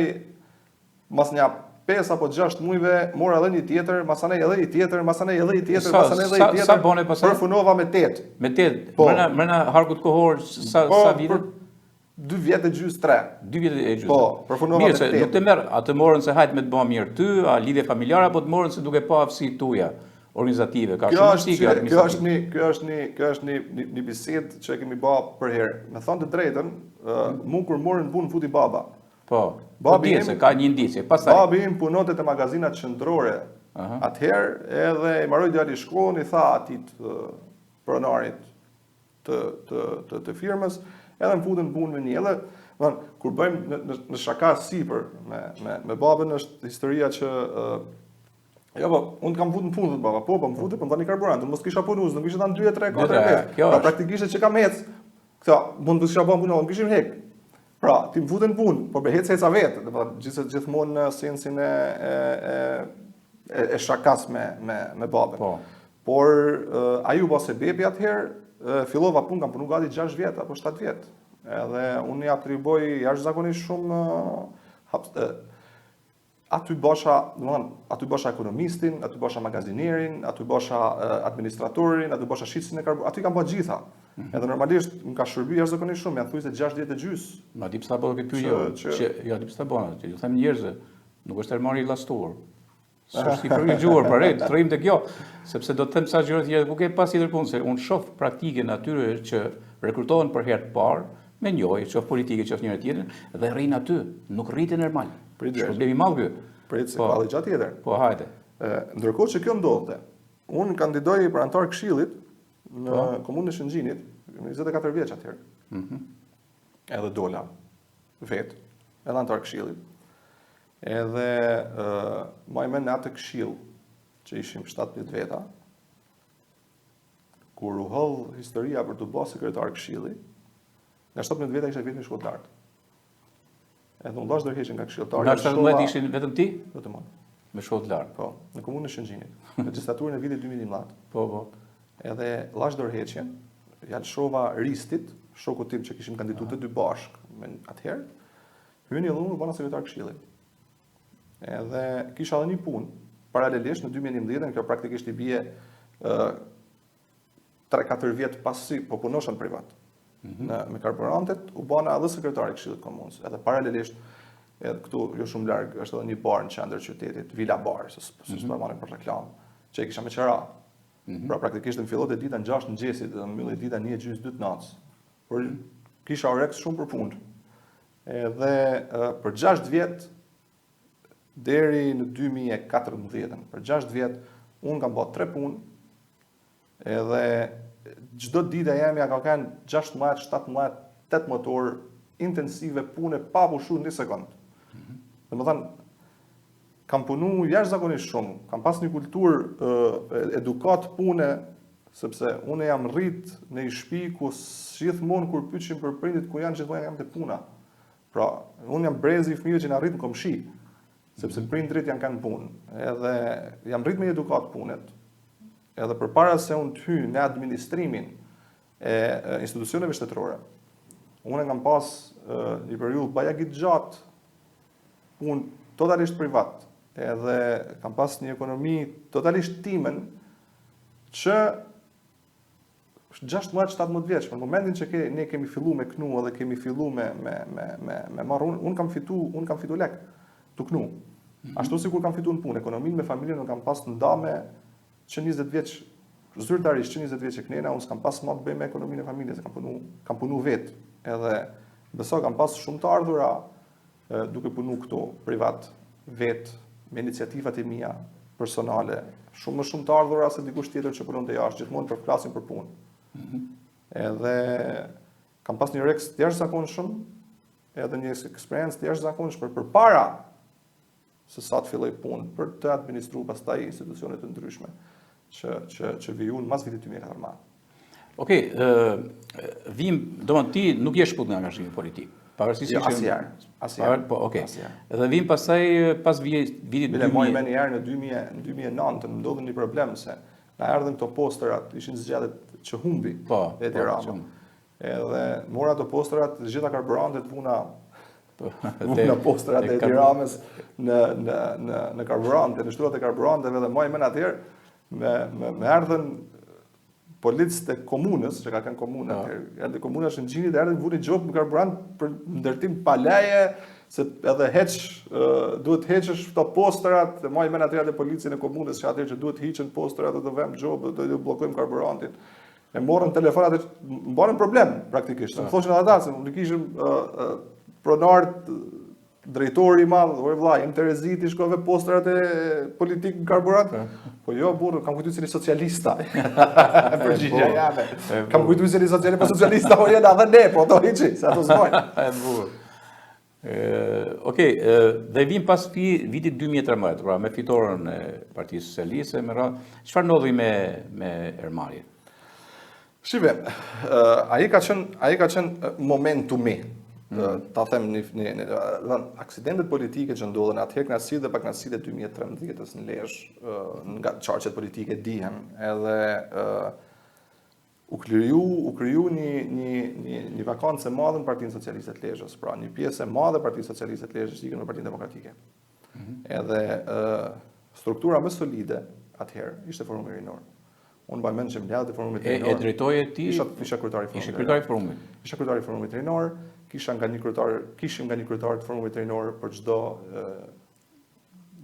mas një 5 apo 6 muajve, mora edhe një tjetër, masanej edhe një tjetër, masanej edhe një tjetër, masanej edhe një tjetër. Sa bone pasaj? Përfunova me 8. Me 8? Mërna harkut kohor, sa vite? 2 vjetë e gjysë 3. 2 vjetë e gjysë. Po, përfunova me 8. Mirë, se nuk të merë, a të morën se hajtë me të bëma mirë ty, a lidhje familjare, apo të morën se duke pa aftësi tuja, organizative, ka shumë aftësi administrative. Kjo është një bisedë që kemi ba për herë. Me thonë të drejtën, mu kur morën punë futi baba. Po, ka një indicje, pastaj. Babi im punote të magazinat qendrore atëherë, edhe i marroi djali shkollën, i tha atit pronarit të firmës, edhe më futën punë me një. Edhe kur bëjmë në shaka sipër me babën, është historia që jo, po, unë kam futur në punë, baba, po, më futur, po më thani karburant, unë mos kisha punues, nuk kisha thënë 2, 3, 4, 5. Pra praktikisht që kam hec, këta, mund të kisha bën punë, unë kishim hek. Pra, ti më futën punë, por be heca vetë, gjithmonë në sensin e shakas me babën. Po. Por ai u bë sebebi atëherë, fillova punë, kam punu gati 6 vjet apo 7 vjet. Edhe unë ja atriboj jashtëzakonisht shumë aty bosha ekonomistin, aty bosha magazinerin, aty bosha administratorin, aty bosha shitësin e karburantit, aty kam bërë gjitha. Edhe normalisht më ka shërby jashtëzakonisht shumë, janë thuaj se 6 vjet e gjys. Ma di pse apo këtë pyetje, jo di pse bën atë. Ju them njerëzve, nuk është Ermari i llastuar. S'është i privilegjuar për rreth, trim te kjo, sepse do të them sa gjëra tjera, ku ke pas tjetër punë, se unë shoh praktikën atyre që rekrutohen për herë të parë, me njëjë, qof politike, qof njëra tjetër, dhe rrin aty, nuk rriten normal. Problemi i madh ky. Prit se valli gjatë tjetër. Po, hajde. Ndërkohë që kjo ndodhte, unë kandidoj për antar këshillit në komunën e Shëngjinit, 24 vjeç atëherë. Edhe dola vet, edhe antar këshillit. Edhe më në atë këshill që ishim 17 veta, kur u holl historia për të bërë sekretar këshilli, nga 17 veta isha vetëm në shkollë lartë. Edhe unë lash ndërheqen nga këshilltari. Nga 17 ishin vetëm ti? Vetëm unë. Me shkollë lartë. Po, në komunën e Shëngjinit, në legjislaturën e vitit 2011. Po, po. Edhe lash ndërheqen, ja lëshova Ristit, shoku tim që kishim kandiduar të dy bashk me atëherë, hyni edhe unë bëna sekretar këshillit. Edhe kisha edhe një punë paralelisht në 2011, kjo praktikisht i bie 3-4 vjet pasi po punosha në privat. Me karburantet u bëna edhe sekretari i këshillit komunës. Edhe paralelisht edhe këtu jo shumë larg është edhe një bar në qendër qytetit, Villa Bar, se s'po marrim për reklam, që e kisha me qera. Pra praktikisht më fillonte dita në 6 mëngjesit dhe mbylli dita 1:30 2 natës. Por kisha oreks shumë për punë. Edhe për 6 vjet deri në 2014, për 6 vjet unë kam bërë 3 punë. Edhe çdo ditë jemi ka kanë 16, 17, 18 orë intensive pune pa pushu një sekond. Domethënë kam punu jashtëzakonisht shumë, kam pas një kulturë edukat pune, sepse unë jam rrit në një shtëpi ku gjithmonë kur pyetshim për prindit ku janë, gjithmonë jam te puna. Pra, unë jam brezi i fëmijëve që na rrit në komshi, sepse prindrit janë kanë punë, edhe jam rrit me edukat punët. Edhe përpara se unë të hyj në administrimin e institucioneve shtetërore, unë kam pas një periudhë bajagit gjatë punë totalisht privat, edhe kam pas një ekonomi totalisht timen që 16-17 vjeç, në momentin që ne kemi fillu me knu edhe kemi fillu me marrë, unë kam fitu lek të knu. Ashtu si kur kam fitu në punë, ekonominë me familjen unë kam pas të ndame që 20 vjeç, zyrtarisht që 20 vjeç e knena, unë s'kam pas ma të bëj me ekonominë e familjes, kam punu vetë, edhe beso kam pas shumë të ardhura duke punu këto privat, vetë, me iniciativat e mia personale, shumë më shumë të ardhura se dikush tjetër që punon të jashtë, gjithmonë për flasin për punë. Edhe kam pas një reks të jashtëzakonshëm, edhe një eksperiencë të jashtëzakonshme përpara se sa të filloj punë për të administruar pastaj institucione të ndryshme që vijun mas vitit 2014. Okej, vim, domethënë ti nuk je shput nga angazhimi politik. Pavarësisht se asnjëherë. Po, okej. Edhe vim pastaj pas vitit 2000. Më një herë në 2009 më ndodhi një problem se na erdhën këto posterat, ishin zgjedhjet që humbi Edi Rama. Edhe mora ato posterat, gjitha karburantet vuna posterat e Edi Ramës në karburante, në shtruat e karburanteve dhe më men atëherë me erdhën policët e komunës, që ka kanë komunë atëherë, erdhi komuna Shëngjinit, erdhën vuni gjop me karburant për ndërtim pa leje, se edhe duhet heqësh këto posterat, dhe më men atëherë dhe policin e komunës që atëherë që duhet hiqen posterat dhe të vëmë gjop, dhe të bllokojmë karburantin. E morën telefonat e më bënën problem praktikisht. Më thoshin ata se nuk kishim pronart drejtori i madh, ore vllai, jam Tereziti, shkove posterat e politik në karburant. Po jo, burr, kam kujtuar se një socialista. Përgjigja jame. Kam kujtuar se një socialista, po socialista po janë edhe ne, po ato hiçi, se ato s'mojnë. Burr. Okej, dhe vim pas vitit 2013, pra me fitoren e Partisë Socialiste, çfarë ndodhi me Ermarin? Shive, ai ka qenë momentumi. Ta them aksidentet politike që ndodhen atëherë, knatësitë dhe paknatësitë e 2013 në Lezhë, nga çarqet politike dihen, edhe u kriju një vakancë e madhe në Partinë Socialiste të Lezhës, pra një pjesë e madhe e Partisë Socialiste të Lezhës ikën në Partinë Demokratike. Edhe struktura më solide atëherë ishte Forumi Rinor. Unë mbaj mend që mbledhja e Forumit Rinor. E drejtoje ti? Isha kryetari i Forumit. Ishe kryetari i Forumit. Isha kryetari i Forumit Rinor, kishim nga një kryetar të Forumit Rinor për çdo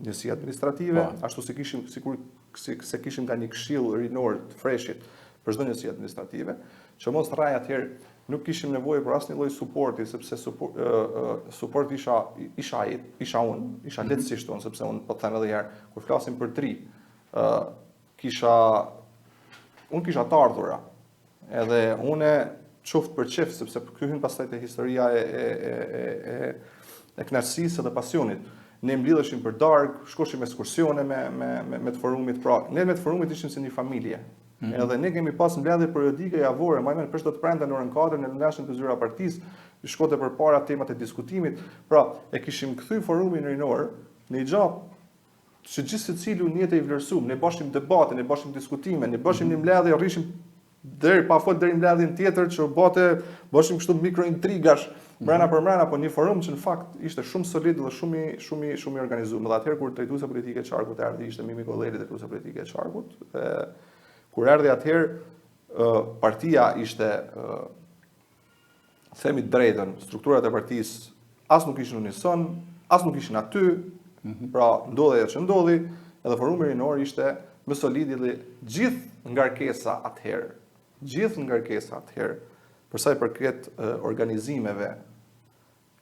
njësi administrative, ashtu si kishim nga një këshill rinor të freshit për çdo njësi administrative, që mos rraj atëherë nuk kishim nevojë për asnjë lloj suporti, sepse suport isha unë, isha lehtësisht unë, sepse unë po të them edhe herë, kur flasim për tri, unë kisha të ardhura, edhe une qoftë për qef, sepse këhyn pastaj te historia e knaqësisë dhe pasionit. Ne mblidheshim për darkë, shkoshim ekskursione me të forumit, pra ne me të forumit ishim si një familje. Edhe ne kemi pas mbledhje periodike javore, më për çdo të premte në orën 4 në lashën të zyra partisë, shkote përpara temat e diskutimit. Pra, e kishim kthy forumin rinor në një gjë që gjithë secili unë jetë i vlerësuar, ne bashim debate, ne bashim diskutime, ne bashim një mbledhje, rrishim deri pa fol deri në mbledhjen tjetër që bashim kështu mikrointrigash brenda për brenda, po një forum që në fakt ishte shumë solid dhe shumë i organizuar. Dhe atëherë kur drejtuesa politike e Qarkut erdhi, ishte Mimi Kolleri, drejtuesa politike e Qarkut. Kur erdhi atëherë, partia ishte, themi drejtën, strukturat e partisë as nuk ishin unison, as nuk ishin aty, pra ndodhi ajo që ndodhi, edhe forumi rinor ishte më solid dhe gjithë ngarkesa atëherë, për sa i përket organizimeve,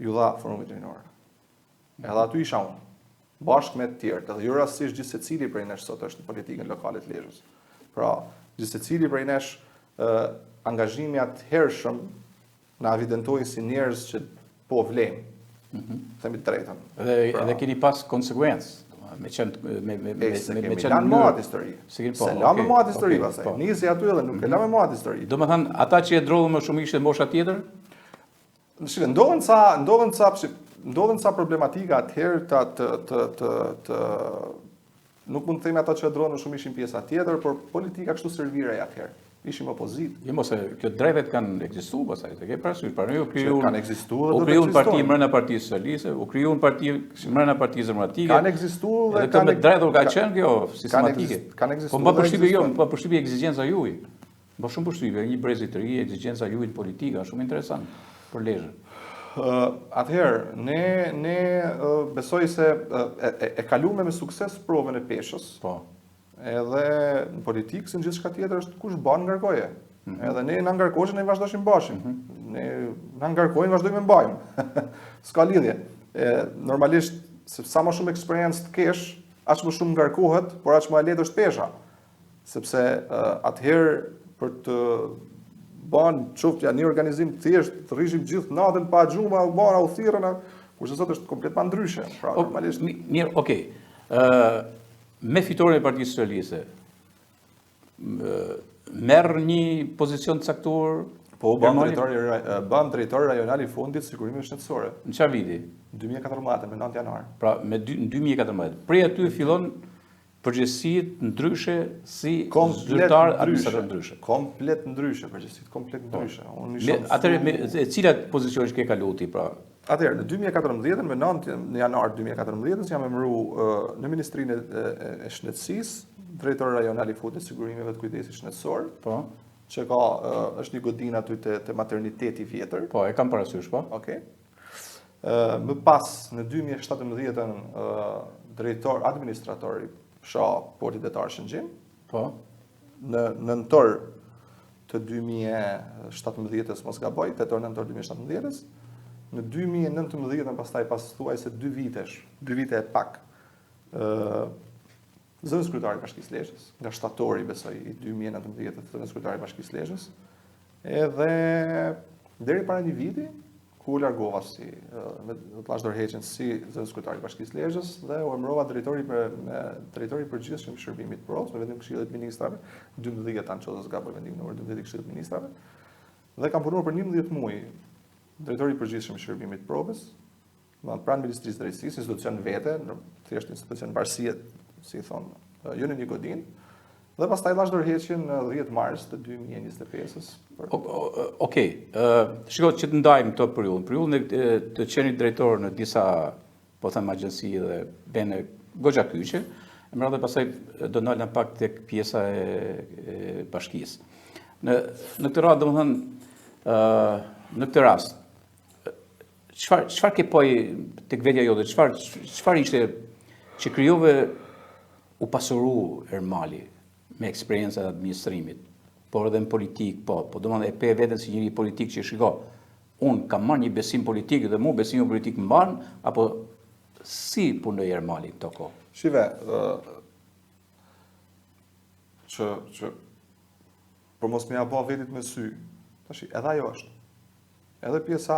ju dha forumit rinor. Edhe aty isha unë, bashkë me të tjerë, edhe jo rastësisht gjithë secili prej nesh sot është në politikën lokale të Lezhës. Pra, gjithë secili prej nesh angazhimi atëhershëm na evidentojnë si njerëz që po vlejmë, themi të drejtën. Edhe keni pas konsekuencë, me kemi lanë matë histori. Se lamë matë histori pasaj. Nisi aty edhe nuk e lamë matë histori. Do me thënë, ata që e drodhë më shumë ishte mosha tjetër? Shikoj, ndodhen ca problematika atëherë nuk mund të themi ata që dronën shumë ishin pjesa tjetër, por politika kështu servirej atëherë. Ishim opozitë. Jo mos e kjo drejtet kanë ekzistuar pastaj, e ke parasysh, pra ne u krijuan kanë ekzistuar dhe u do të krijuan parti ekzistojnë. brenda Partisë Socialiste, u krijuan parti brenda Partisë Demokratike. Kanë ekzistuar dhe Edhe kjo me drejtë ka qenë kjo sistematike. kanë ekzistuar Po mba dhe përshtypje jo, ekzistojnë. mba përshtypje ekzigjenca juaj. Mba shumë përshtypje, një brezi të ri, ekzigjenca juaj politika, shumë interesant për Lezhën. Atëherë, ne besoj se e kaluame me sukses provën e peshës. Po. Edhe në politikë, si në gjithçka tjetër, është kush ban ngarkoje. Edhe ne na ngarkoshën, ne vazhdoshim bashim. Ne na ngarkojnë, vazhdojmë mbajmë. S'ka lidhje. Normalisht, se sa më shumë eksperiencë të kesh, aq më shumë ngarkohet, por aq më e lehtë është pesha. Sepse atëherë për të ban çoftja një organizim thjesht, të rrishim gjithë natën pa xhuma, u bana u thirrën, kurse sot është kompletman ndryshe. Pra, normalisht Mirë, okay. Me fitoren e Partisë Socialiste, merr një pozicion të caktuar po u ban drejtori rajonal i fondit sigurimeve shëndetësore në çfarë viti? 2014 me 9 janar. Pra në 2014. Prej aty fillon përgjegjësitë ndryshe si zyrtar administrator ndryshe. Komplet ndryshe, përgjegjësitë komplet ndryshe. Unë isha Atëherë cilat pozicione ke kaluar ti pra? Atëherë, në 2014, me 9 janar 2014, jam emëruar në Ministrinë e Shëndetësisë, drejtor rajonal i fondit sigurimeve të kujdesit shëndetësor. Po. Që ka është një godinë aty te materniteti vjetër. Po, e kam parasysh, po. Okej. Më pas në 2017 drejtor administrator i fsha Porti Detar Shëngjin. Po. Në nëntor të 2017-s mos gaboj, tetor nëntor 2017-s. Në 2019 pastaj pas thuajse 2 vite e pak. Zëvendës kryetari i Bashkisë Lezhës, nga shtatori besoj i 2019 të zëvendës kryetari i Bashkisë Lezhës, edhe deri para një viti ku u largova si me Llaç Dorheqen si zëvendës kryetari i Bashkisë Lezhës dhe u emërova drejtori i përgjithshëm i shërbimit provës me vendim Këshillit të Ministrave, 12 tanë çose gaboj vendim numër 12 i Këshillit të Ministrave. Dhe kam punuar për 11 muaj drejtori i përgjithshëm i shërbimit provës, pranë Ministrisë së Drejtësisë, institucion vete, thjesht institucion bashkie, si thonë, jo në një godinë, dhe pastaj Llaç Dorheqen në 10 mars të 2025-s. Okej, shiko që të ndajmë këto periudhën e të qenit drejtor në disa, po them agjenci dhe bene goxha kyçe, e më radhë pastaj do ndalem pak tek pjesa e bashkisë. Në këtë radhë, domethënë, në këtë rast, çfarë ke poj tek vetja jote, çfarë ishte që krijove u pasuru Ermali me eksperjencat e administrimit, por edhe në politik, po domethënë e pe veten si njëri politik që shiko, unë kam marrë një besim politik dhe mu besimin politik më mban, apo si punoi Ermali këto kohë? Shive, që për mos me ja bë vetit me sy, tash edhe ajo është. Edhe pjesa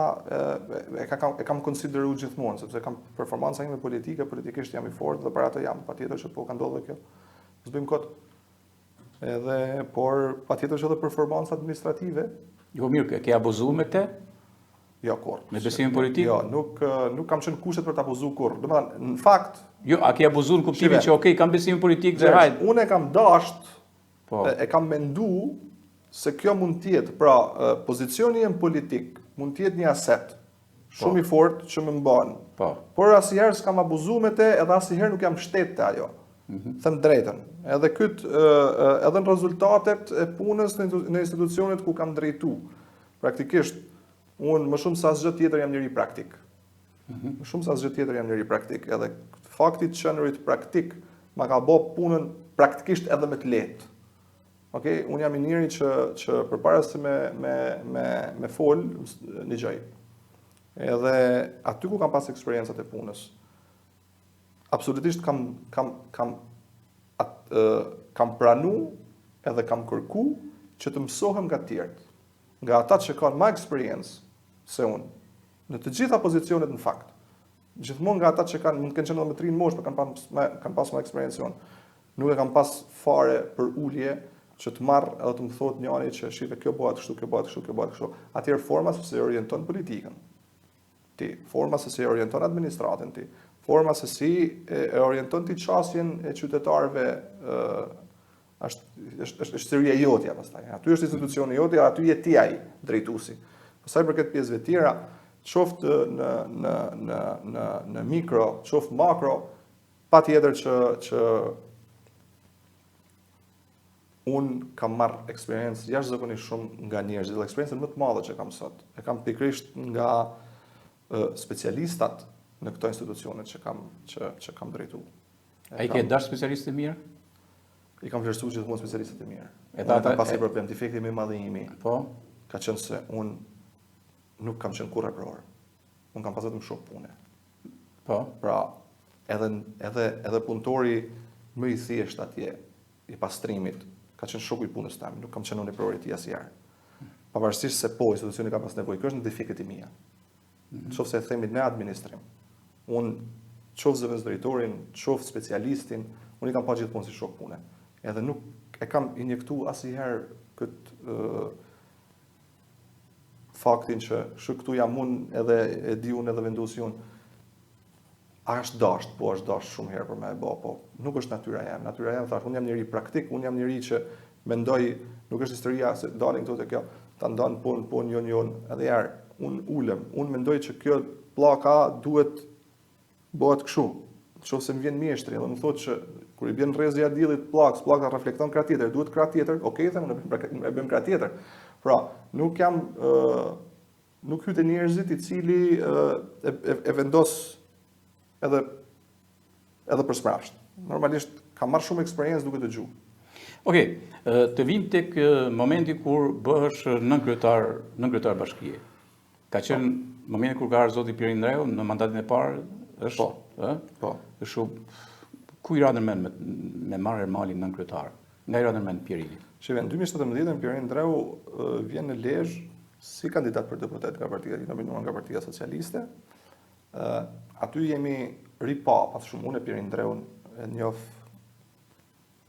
e kam konsideruar gjithmonë, sepse kam performanca ime politike, politikisht jam i fortë dhe para ato jam, patjetër që po ka ndodhur kjo. S'bëjmë kot. Por patjetër që edhe performanca administrative. Jo mirë, ke abuzuar me këtë? Jo kurrë. Me besimin politik? Jo, nuk kam qenë kushtet për të abuzuar kurrë. Domethënë, në fakt, jo, a ke abuzuar në kuptimin që okay, kam besimin politik dhe hajt. Unë e kam dasht, po. E kam mendu se kjo mund të jetë, pra pozicioni im politik mund të jetë një aset shumë i fortë që më mban. Po. Por asnjëherë s'kam abuzuar me të, edhe asnjëherë nuk jam shtet te ajo. Them drejtën. Edhe edhe në rezultatet e punës në institucionet ku kam drejtu. Praktikisht, unë më shumë se asgjë tjetër jam njëri praktik. Më shumë se asgjë tjetër jam njëri praktik. Edhe fakti të qenurit praktik ma ka bë punën praktikisht edhe më të lehtë. Okej, unë jam i njëri që përpara se me fol një gjë. Edhe aty ku kam pas eksperiencat e punës, absolutisht kam pranu edhe kam kërku që të mësohem nga të tjerët, nga ata që kanë më eksperiencë se unë, në të gjitha pozicionet në fakt. Gjithmonë nga ata që mund të kenë qenë edhe më të rinë moshë, por kanë pas më eksperiencë se unë. Nuk e kam pas fare për ulje që të marr edhe të më thotë njëri që shive kjo bëhet kështu, kjo bëhet kështu, kjo bëhet kështu. Atëherë forma sepse orienton politikën. ti, forma se si orienton administratën ti, forma se si e orienton ti qasjen e qytetarëve është sëria jotja pastaj. Aty është institucioni jotja, aty je ti ai drejtuesi. Pastaj për këtë pjesëve tjera, qoftë në mikro, qoftë makro, patjetër që unë kam marrë eksperiencë jashtëzakonisht shumë nga njerëzit, dhe eksperiencën më të madhe që kam sot. E kam pikërisht nga specialistat në këto institucione që kam drejtu. A i ke dash specialistë të mirë? I kam vlerësuar gjithmonë specialistët e mirë. Edhe ata kam pasur problem, defekti më i madh imi. Po. Ka qenë se unë nuk kam qenë kurrë repror. Unë kam pasur vetëm shok pune. Po. Pra, edhe punëtori më i thjesht atje, i pastrimit, ka qenë shoku i punës tim, nuk kam qenë unë reprori i tij asnjëherë. Pavarësisht se po institucioni ka pas nevojë, kjo është në defektet e mia. Qoftë se e themi në administrim. Unë qoftë zëvendës drejtorin, qoftë specialistin, unë i kam pa gjithmonë si shok pune. Edhe nuk e kam injektu asnjëherë këtë faktin që këtu jam unë edhe e di unë edhe vendosi unë. A është dasht, po është dasht shumë herë për me e bo, po nuk është natyra jam. Natyra jam, thash, unë jam njëri praktik, unë jam njëri që mendoj, nuk është historia se dalin këto të kjo, ta ndonë punë, jon, edhe jarë, unë ulem, unë mendoj që kjo pllaka duhet bëhet kështu. Qoftë se më vjen mjeshtri, dhe më thotë që kur i bën rrezi i diellit pllaka reflekton krah tjetër, duhet krah tjetër, okay, them, ne bëjmë krah tjetër. Pra, nuk hyte njerëzit i cili e vendos edhe për sprapsht. Normalisht kam marrë shumë eksperiencë duke dëgjuar. Okej, të vim tek momenti kur bëhesh nënkryetar bashkie. Ka qenë momenti kur ka ardhur zoti Pirin Ndreu në mandatin e parë, është? Po. Është shumë ku i radhën me marrë malin nënkryetar? Nga i radhën men Pirini? Në 2017 Pirin Ndreu vjen në Lezhë si kandidat për deputet nga partia, i nominuar nga Partia Socialiste. Aty jemi ripa, pas shumë unë e Pirin Ndreun e njoh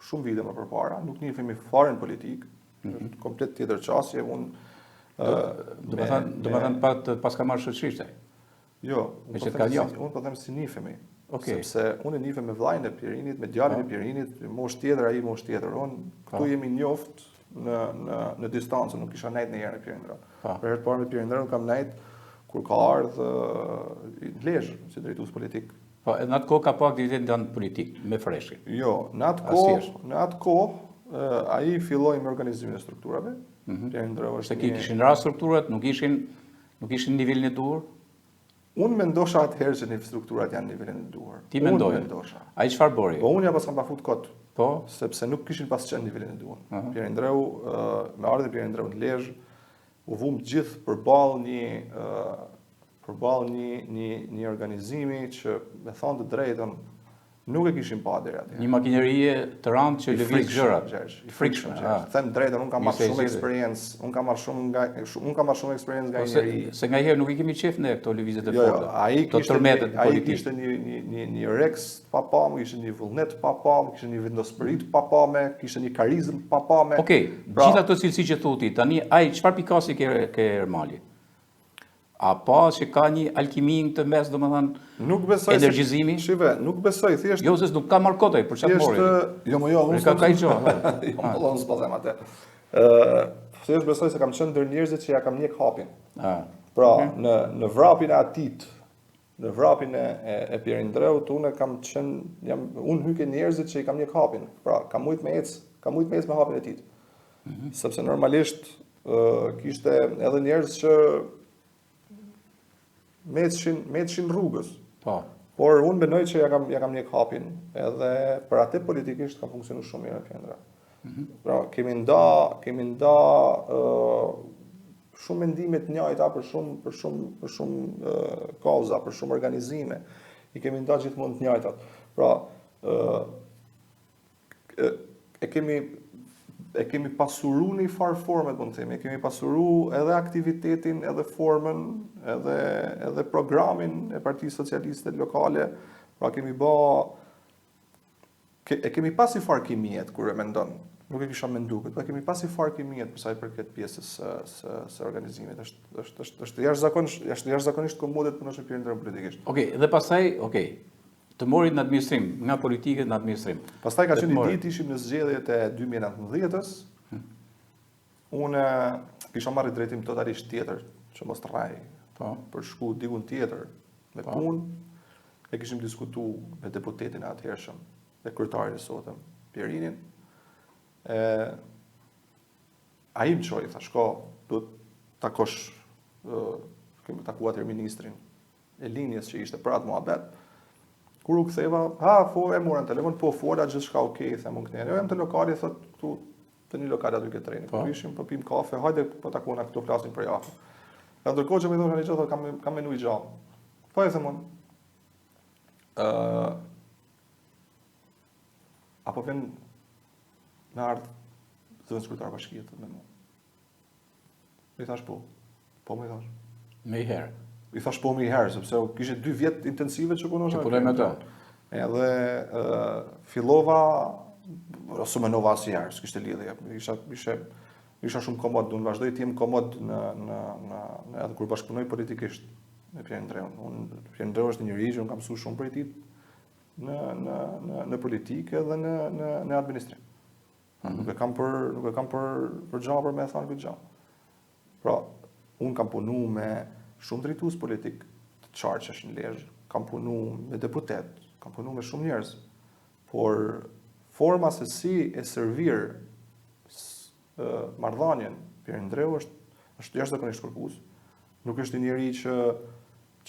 shumë vite më përpara, nuk njihemi fare në politikë, është komplet tjetër qasje, unë Do me thënë pas ka marrë shoqërisht ai. Jo, unë po them si nifemi. Okay. Sepse unë e nifem me vllajën e Pirinit, me djalin e Pirinit, moshë tjetër, ai moshë tjetër. Unë këtu jemi njoft në distancë, nuk kisha nejt në herë në Pirin Ndreun. Për herë të parë me Pirin Ndreun kam nejt kur ka ardhur në Lezhë si drejtues politik. Po, edhe në atë kohë ka pa aktivitet ndan politik me freshkin. Jo, në atë kohë ai filloi me organizimin e strukturave. Pirin Ndreu Se kishin ra strukturat, nuk ishin nivelin e duhur. Unë mendosha atëherë që strukturat janë nivelin e duhur. Ti mendoje? Ai çfarë bëri? Po unë ja pas kam pafut kot. Po, sepse nuk kishin pas qenë nivelin e duhur. Pirin Ndreu, me ardhmën e Pirin Ndreu në Lezhë, u vum gjithë përballë një organizimi që me thonë të drejtën nuk e kishin pa deri atje. Një makinerie të rëndë që lëviz gjërat. I frikshëm. Them drejtën, unë kam marrë shumë eksperiencë, unë kam marrë shumë eksperiencë nga njëri. Se nga herë nuk i kemi qef ne këto lëvizjet e Jo, forta. ai kishte një reks të papam, kishte një vullnet të papam, kishte një vendospëri të papame, kishte një karizëm të papame. Okej, gjithë ato cilësi që thuti, tani ai çfarë pikasi ke Ermali? A pa që ka një alkimi në të mes, domethënë, nuk besoj energjizimi? Shive, nuk besoj, thjesht. Jo, se nuk ka marrë kotaj, për çfarë mori? Jo, unë ka gjë. Jo, unë s'po them atë. Thjesht besoj se kam qenë ndër njerëzit që ja kam njeh hapin. Pra, në vrapin e atit, në vrapin e Pirin Ndreut, unë hyke njerëzit që i kam njeh hapin. Pra, kam mujt me ec me hapin e tit. Sepse normalisht kishte edhe njerëz që me ecshin rrugës. Po. Por unë mendoj që ja kam njeh hapin, edhe për atë politikisht ka funksionuar shumë mirë Pirin Ndreu. Pra, kemi nda shumë mendime të njëjta për shumë kauza, për shumë organizime. I kemi nda gjithmonë të njëjtat. Pra, e kemi pasuru një farë formet, po në themi, e kemi pasuru edhe aktivitetin, edhe formën, edhe programin e Partisë Socialiste lokale, pra e kemi pas i farë kimijet, kur e mendon. nuk e kisha menduar, po kemi pasi farë kimjet për sa i përket pjesës së organizimit. Është jashtëzakonisht komode të punosh në Perëndreu politikisht. Okej, dhe pastaj, të morit në administrim, nga politike në administrim. Pastaj ka qenë i ditë ishim në zgjedhjet e 2019-s. Unë kisha marrë drejtim totalisht tjetër, që mos të rraj, për shku digun tjetër me punë. E kishim diskutuar me deputetin e atëhershëm, dhe kryetarin e sotëm, Pierinin. Ai më çoi, thash, duhet takosh, kemi takuar atëherë ministrin e linjes që ishte për atë muhabet. Kur u ktheva, e mora në telefon, fola gjithçka okay, them unë këtej. Jo, jam te lokali, thot, këtu te një lokal aty ke treni. Po ishim, po pim kafe, hajde po takona këtu flasim për javën. Ndërkohë që më thonë një gjë, kam menuar gjallë. Po e them unë, apo vjen në ardhë zëvendës kryetar bashkie me mua. I thash po më i thash. Me i herë. I thash po më i herë, sepse kishte 2 vjet intensive që punosha. Që punoj me to. Edhe fillova, ose menova asnjëherë, s'kishte lidhje. Isha shumë komod, unë vazhdoj të jem komod në edhe kur bashkëpunoj politikisht me Perëndreun. Perëndreu është një njeri që unë kam mësuar shumë prej tij në politikë dhe në administrim. Nuk e kam për gjallë për me thënë këtë gjallë. Pra, unë kam punu me shumë drejtues politik të qartë që është në Lezhë, kam punu me deputet, kam punu me shumë njerëz, por forma se si e servir marrëdhënien Perëndreu është jashtëzakonisht kërkues. Nuk është një njeri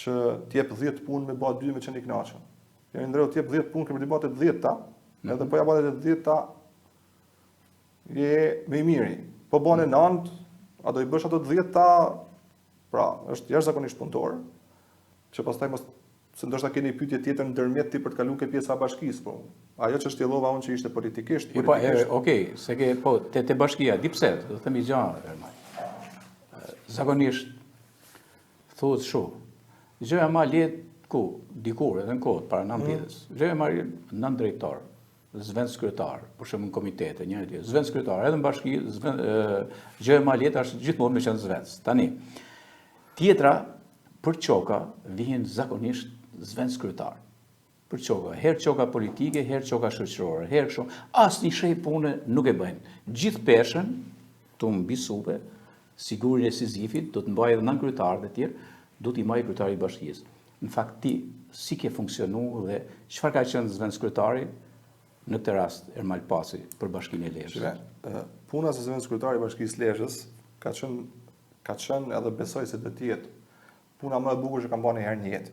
që t'jep 10 punë me bë 2 me qenë i kënaqur. Perëndreu t'jep 10 punë për të bërë 10-ta, edhe po ja bën 10-ta je me i miri. Po bën 9, a do i bësh ato 10-ta, pra, është jashtëzakonisht punëtor, që pastaj mos se ndoshta keni pyetje tjetër ndërmjet ti për të kaluar ke pjesa e bashkisë, po. Ajo që shtjellova unë që ishte politikisht. Po, se ke te bashkia, di pse, do të themi gjë, zakonisht thuhet shumë. Gjëja më lehtë dikur edhe në kohët para 9 vjetës. Gjëja më nën drejtor, zëvendës kryetar, për shembull në komitete, njëri tjetër, zëvendës kryetar, edhe në bashki, gjëja më lehtë është gjithmonë me qenë zëvendës. Tani, tjetra për çoka vjen zakonisht zëvendës kryetar. Për çoka, herë çoka politike, herë çoka shoqërore, herë kështu, asnjë shej pune nuk e bëjnë. Gjithë peshën tu mbi supe, sigurin e Sizifit, do të mbajë edhe nën kryetarët e tjerë, do t'i mbajë kryetari i bashkisë. Në fakt ti si ke funksionuar dhe çfarë ka qenë zëvendës kryetari në këtë rast Ermal Pasi për Bashkinë e Lezhës? Puna e zëvendës kryetari i Bashkisë Lezhës ka qenë edhe besoj se do të jetë puna më e bukur që kam bërë herë në jetë.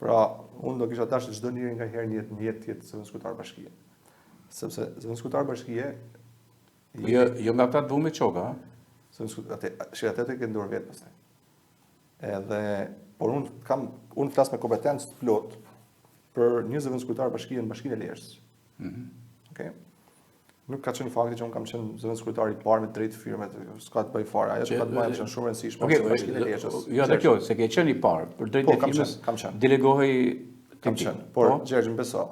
Pra, unë do kisha dashur çdo njeri nga herë në jetë të jetë zëvendës kryetar bashkie. Sepse zëvendës kryetar bashkie jo nga ata të vumë çoka, atë ke ndor vetë pastaj. Por unë flas me kompetencë të plot për një zëvendës kryetar bashkie në Bashkinë e Lezhës. Okej. Nuk ka qenë fakti që unë kam qenë zëvendës kryetari i parë me drejt firme, s'ka të bëj fare. Ajo që ka të bëjë është shumë e rëndësishme në Bashkinë e Lezhës. Jo atë kjo, se ke qenë i parë për drejt firmës. Kam qenë. Delegohej kam qenë. Por Gjergj beso,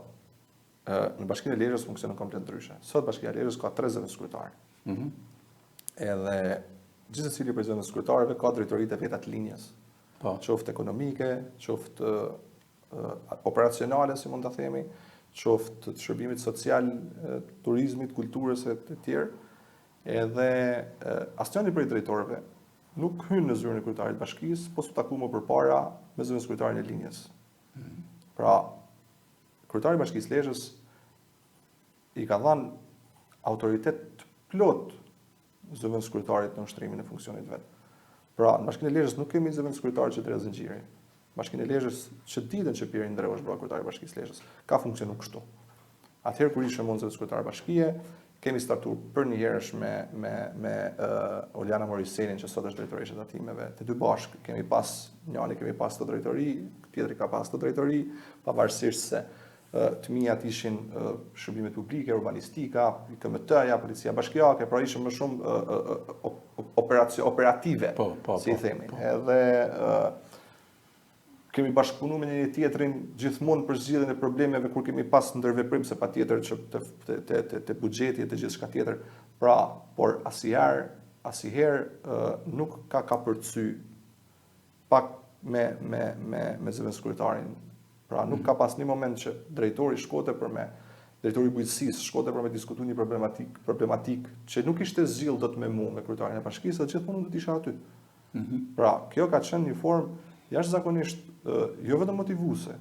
në Bashkinë e Lezhës funksionon komplet ndryshe. Sot Bashkia e Lezhës ka 3 zëvendës kryetarë. Edhe gjithsesi prej zëvendës kryetarëve ka drejtoritë e veta të linjës. Qoftë ekonomike, qoftë operacionale, si mund ta themi, qoftë të shërbimit social, turizmit, kulturës e të tjerë. Edhe asnjëri prej drejtorëve nuk hyn në zyrën e kryetarit të bashkisë, po s'u taku më përpara me zëvendës kryetarin e linjës. Pra, kryetari i Bashkisë Lezhës i ka dhënë autoritet plot zëvendës kryetarit në ushtrimin e funksionit vet. Pra, në Bashkinë e Lezhës nuk kemi zëvendës kryetar që drejt zinxhiri. Bashkinë e Lezhës që ditën që Perëndreu është bërë kryetari i Bashkisë Lezhës, ka funksionuar kështu. Atëherë kur ishim unë zëvendës kryetar bashkie, kemi startuar për një herësh me Oliana Morisenin, që sot është drejtoresha e tatimeve. Të dy bashkë kemi pas njëri kemi pas të drejtori, tjetri ka pas të drejtori, pavarësisht se të mijat ishin shërbimet publike, urbanistika, KMT-ja, policia bashkiake, pra ishim më shumë operative, si i themi. Edhe kemi bashkëpunu me një tjetrin gjithmonë për zgjidhjen e problemeve kur kemi pas ndërveprim, se patjetër që te buxheti e të gjithçka tjetër. Pra, por asnjëherë nuk ka përcy pak me zëvendës kryetarin. Pra, nuk ka pas një moment që drejtori shkote për me drejtori i bujqësisë shkote për me diskutu një problematik që nuk ishte zgjidhur dot me mua, me kryetarin e bashkisë, dhe gjithmonë do të isha aty. Pra, kjo ka qenë një formë jashtëzakonisht jo vetëm motivuese,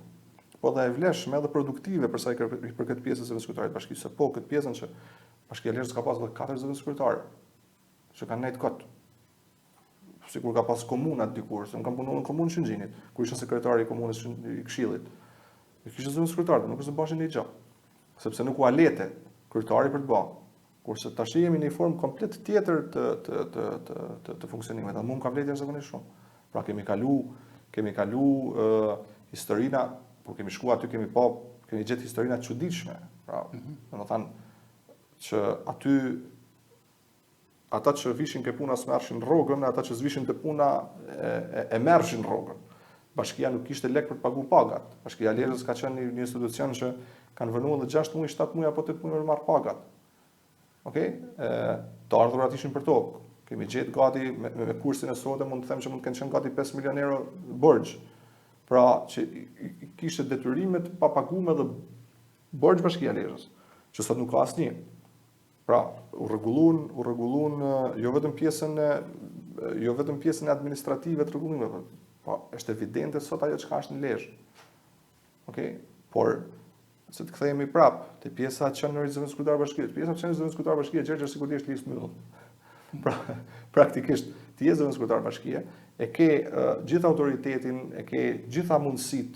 po dhe e vlefshme edhe produktive për sa i përket pjesës së zëvendës kryetarit të bashkisë. Po, këtë pjesën që Bashkia e Lezhës ka pas edhe 4 zëvendës kryetarë që kanë nejt kot. Sikur ka pas komunat dikur, se unë kam punuar në komunën Shëngjinit, kur isha sekretari i komunës i Këshillit. Kishte zëvendës kryetarë, nuk është të bashin një gjë. Sepse nuk u alete kryetari për të bërë. Kurse tash jemi në një formë komplet tjetër të funksionimit. Dhe mua më ka vlerë jashtëzakonisht shumë. Pra kemi kalu historina, kur kemi shkuar aty kemi gjetë historina të çuditshme. Pra, domethënë që aty ata që vishin ke puna s'merrshin rrogën, ata që zvishin te puna e merrshin rrogën. Bashkia nuk kishte lek për të paguar pagat. Bashkia e Lezhës ka qenë një institucion që kanë vënuar edhe 6 muaj, 7 muaj apo 8 muaj për marr pagat. Okej? Të ardhurat ishin për tokë. Kemi gjetë gati me kursin e sotëm, mund të them që mund të kenë qenë gati 5 milion euro borxh. Pra që kishte detyrimet pa paguar edhe borxh Bashkia e Lezhës, që sot nuk ka asnjë. Pra, u rregulluan jo vetëm pjesën e administrative të rregullimeve, po është evidente sot ajo çka është në Lezhë. Okej? Por se të kthehemi prap te pjesa e qenurit zëvendës kryetar bashkie. Pjesa e qenurit zëvendës kryetar bashkie Gjergj sigurisht listë mbyll. Pra, praktikisht ti je zëvendës kryetar bashkie, e ke gjithë autoritetin, e ke gjitha mundësitë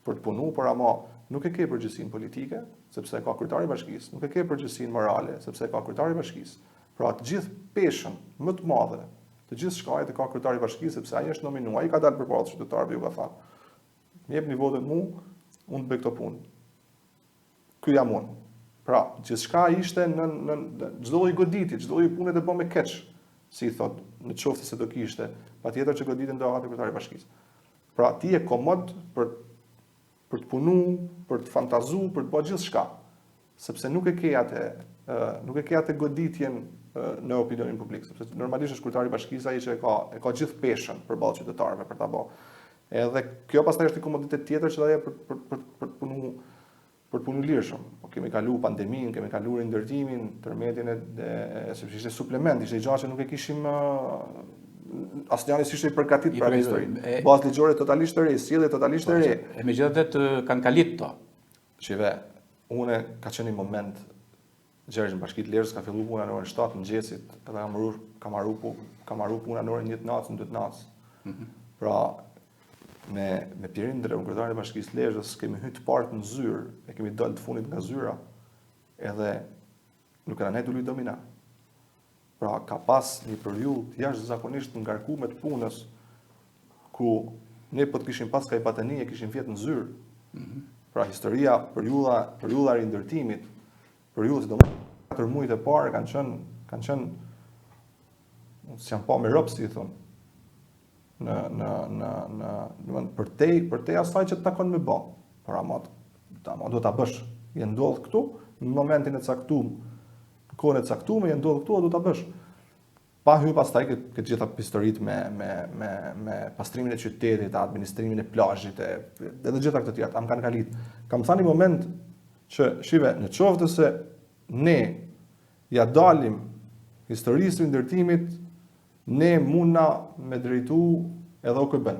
për të punuar, por ama nuk e ke përgjegjësinë politike, sepse ka kryetari i bashkisë, nuk e ke përgjegjësinë morale, sepse ka kryetari i bashkisë. Pra, të gjithë peshën më të madhe, të gjithë shkajet e ka kryetari i bashkisë, sepse ai është nominuar, ai ka dalë përpara qytetarëve, ju ka thënë. Më jepni votën mua, unë të bëj këto punë. Ky jam unë. Pra, gjithçka ishte në çdo lloj goditi, çdo lloj pune të bën me keq, si i thot, në qoftë se do kishte, patjetër që goditin do hapte kryetari i bashkisë. Pra, ti je komod për të punu, për të fantazu, për të bërë gjithçka, sepse nuk e ke atë goditjen në opinionin publik, sepse normalisht është kryetari i bashkisë ai që e ka gjithë peshën përballë qytetarëve për ta bërë. Edhe kjo pastaj është një komoditet tjetër që ajo për të punu lirshëm. Po kemi kaluar pandeminë, kemi kaluar ndërtimin, tërmetin sepse ishte suplement, ishte gjë që nuk e kishim asnjëri s'ishte i përgatitur për historinë. Bazë ligjore totalisht të re, sjellje totalisht të re. E megjithatë kanë kalit to. Shive, unë ka qenë një moment Gjergj në Bashkinë e Lezhës ka filluar puna në orën 7 mëngjesit, edhe kam marrë puna në orën 1 natës, në 2 natës. Pra, me Pierin Dreu, kryetarin e Bashkisë Lezhës, kemi hyrë të parë në zyrë, e kemi dalë të fundit nga zyra, edhe nuk kanë nejtë u luj domina. Pra, ka pas një periudhë jashtëzakonisht ngarkuar të punës, ku ne po të kishim pas ka i patani e kishim vjetë në zyrë. Pra, historia, periudha e rindërtimit, periudha sidomos 4 muajt e parë kanë qenë s'janë pa me rob, si i thonë. Për te asaj që të takon me bë. Por ama do ta bësh. Je ndodh këtu në momentin e caktuar, në kohën e caktuar, je ndodh këtu, do ta bësh. Pa hyrë pastaj këtë gjitha historitë me pastrimin e qytetit, administrimin e plazhit, edhe gjitha këto tjera, am kanë kalit. Kam thënë një moment që shive, në qoftë se ne ja dalim historisë të ndërtimit, ne mundna me drejtu edhe OKB-n.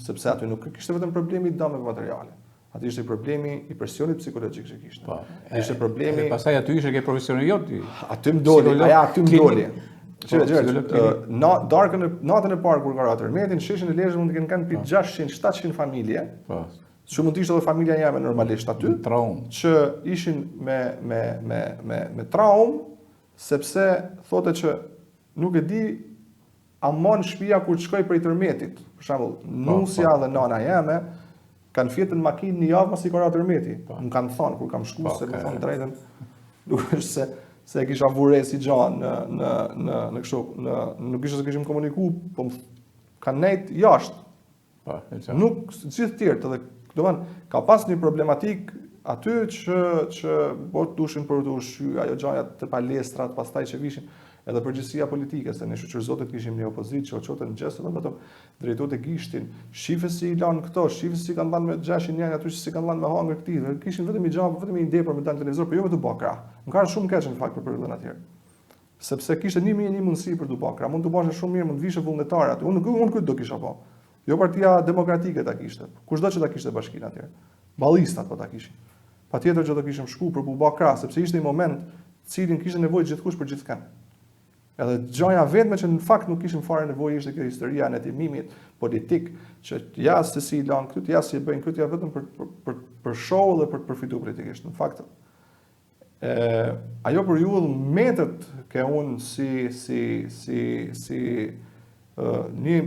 Sepse aty nuk kishte vetëm problemi i dëmeve materiale. Aty ishte problemi i presionit psikologjik që kishte. Ishte problemi. Pastaj aty ishte ke profesionin jot. Aty më doli. Natën e parë kur ka ratë tërmetin, sheshin e Lezhës mund të kenë pi 600-700 familje. Që mund të ishte edhe familja jame normalisht aty, që ishin me traumë, sepse thote që nuk e di amon shtëpia kur shkoj për i tërmetit. Për shembull, nusja dhe nana jeme kanë fjetën makinë një javë pasi ka ra tërmeti. Më kanë thënë kur kam shkuar se më thonë drejtën, nuk është se e kisha vure si gjanë në kështu, nuk ishte se kishim komunikuar, po kanë nejt jashtë. Po, e qartë. Nuk gjithë tjerët, edhe do të thonë ka pas një problematik aty që po dushin për të ushqyer ajo gjaja të palestrat, pastaj që vishin edhe përgjithësia politike, se ne shoqërzotët kishim një opozitë që oqote në gjesë, vetëm drejtorit e gishtin, shifesi i lanë këto, shifesi kanë lanë me gjashin njëri aty që si kanë lanë me hangër këtij, dhe kishin vetëm i gjabë, vetëm i ide për me dalë në televizor, por jo me të bakra. Më kanë shumë keq në fakt për periudhën atëherë. Sepse kishte 1001 mundësi për të bakra, mund të bashë shumë mirë, mund të vishë vullnetar aty. Unë këtë do kisha po. Jo Partia Demokratike ta kishte. Kushdo që ta kishte bashkinë atëherë. Ballistat po ta kishin. Patjetër që do kishim shku për bubakra, sepse ishte një moment cilin kishte nevojë gjithkush për gjithkën. Edhe gjaja vetme që në fakt nuk kishim fare nevojë ishte kjo historia e hetimimit politik, që ja se si lan këtu, ja si e bëjnë këtu, ja vetëm për show dhe për të përfituar politikisht. Në fakt ajo për ju metet ke unë si një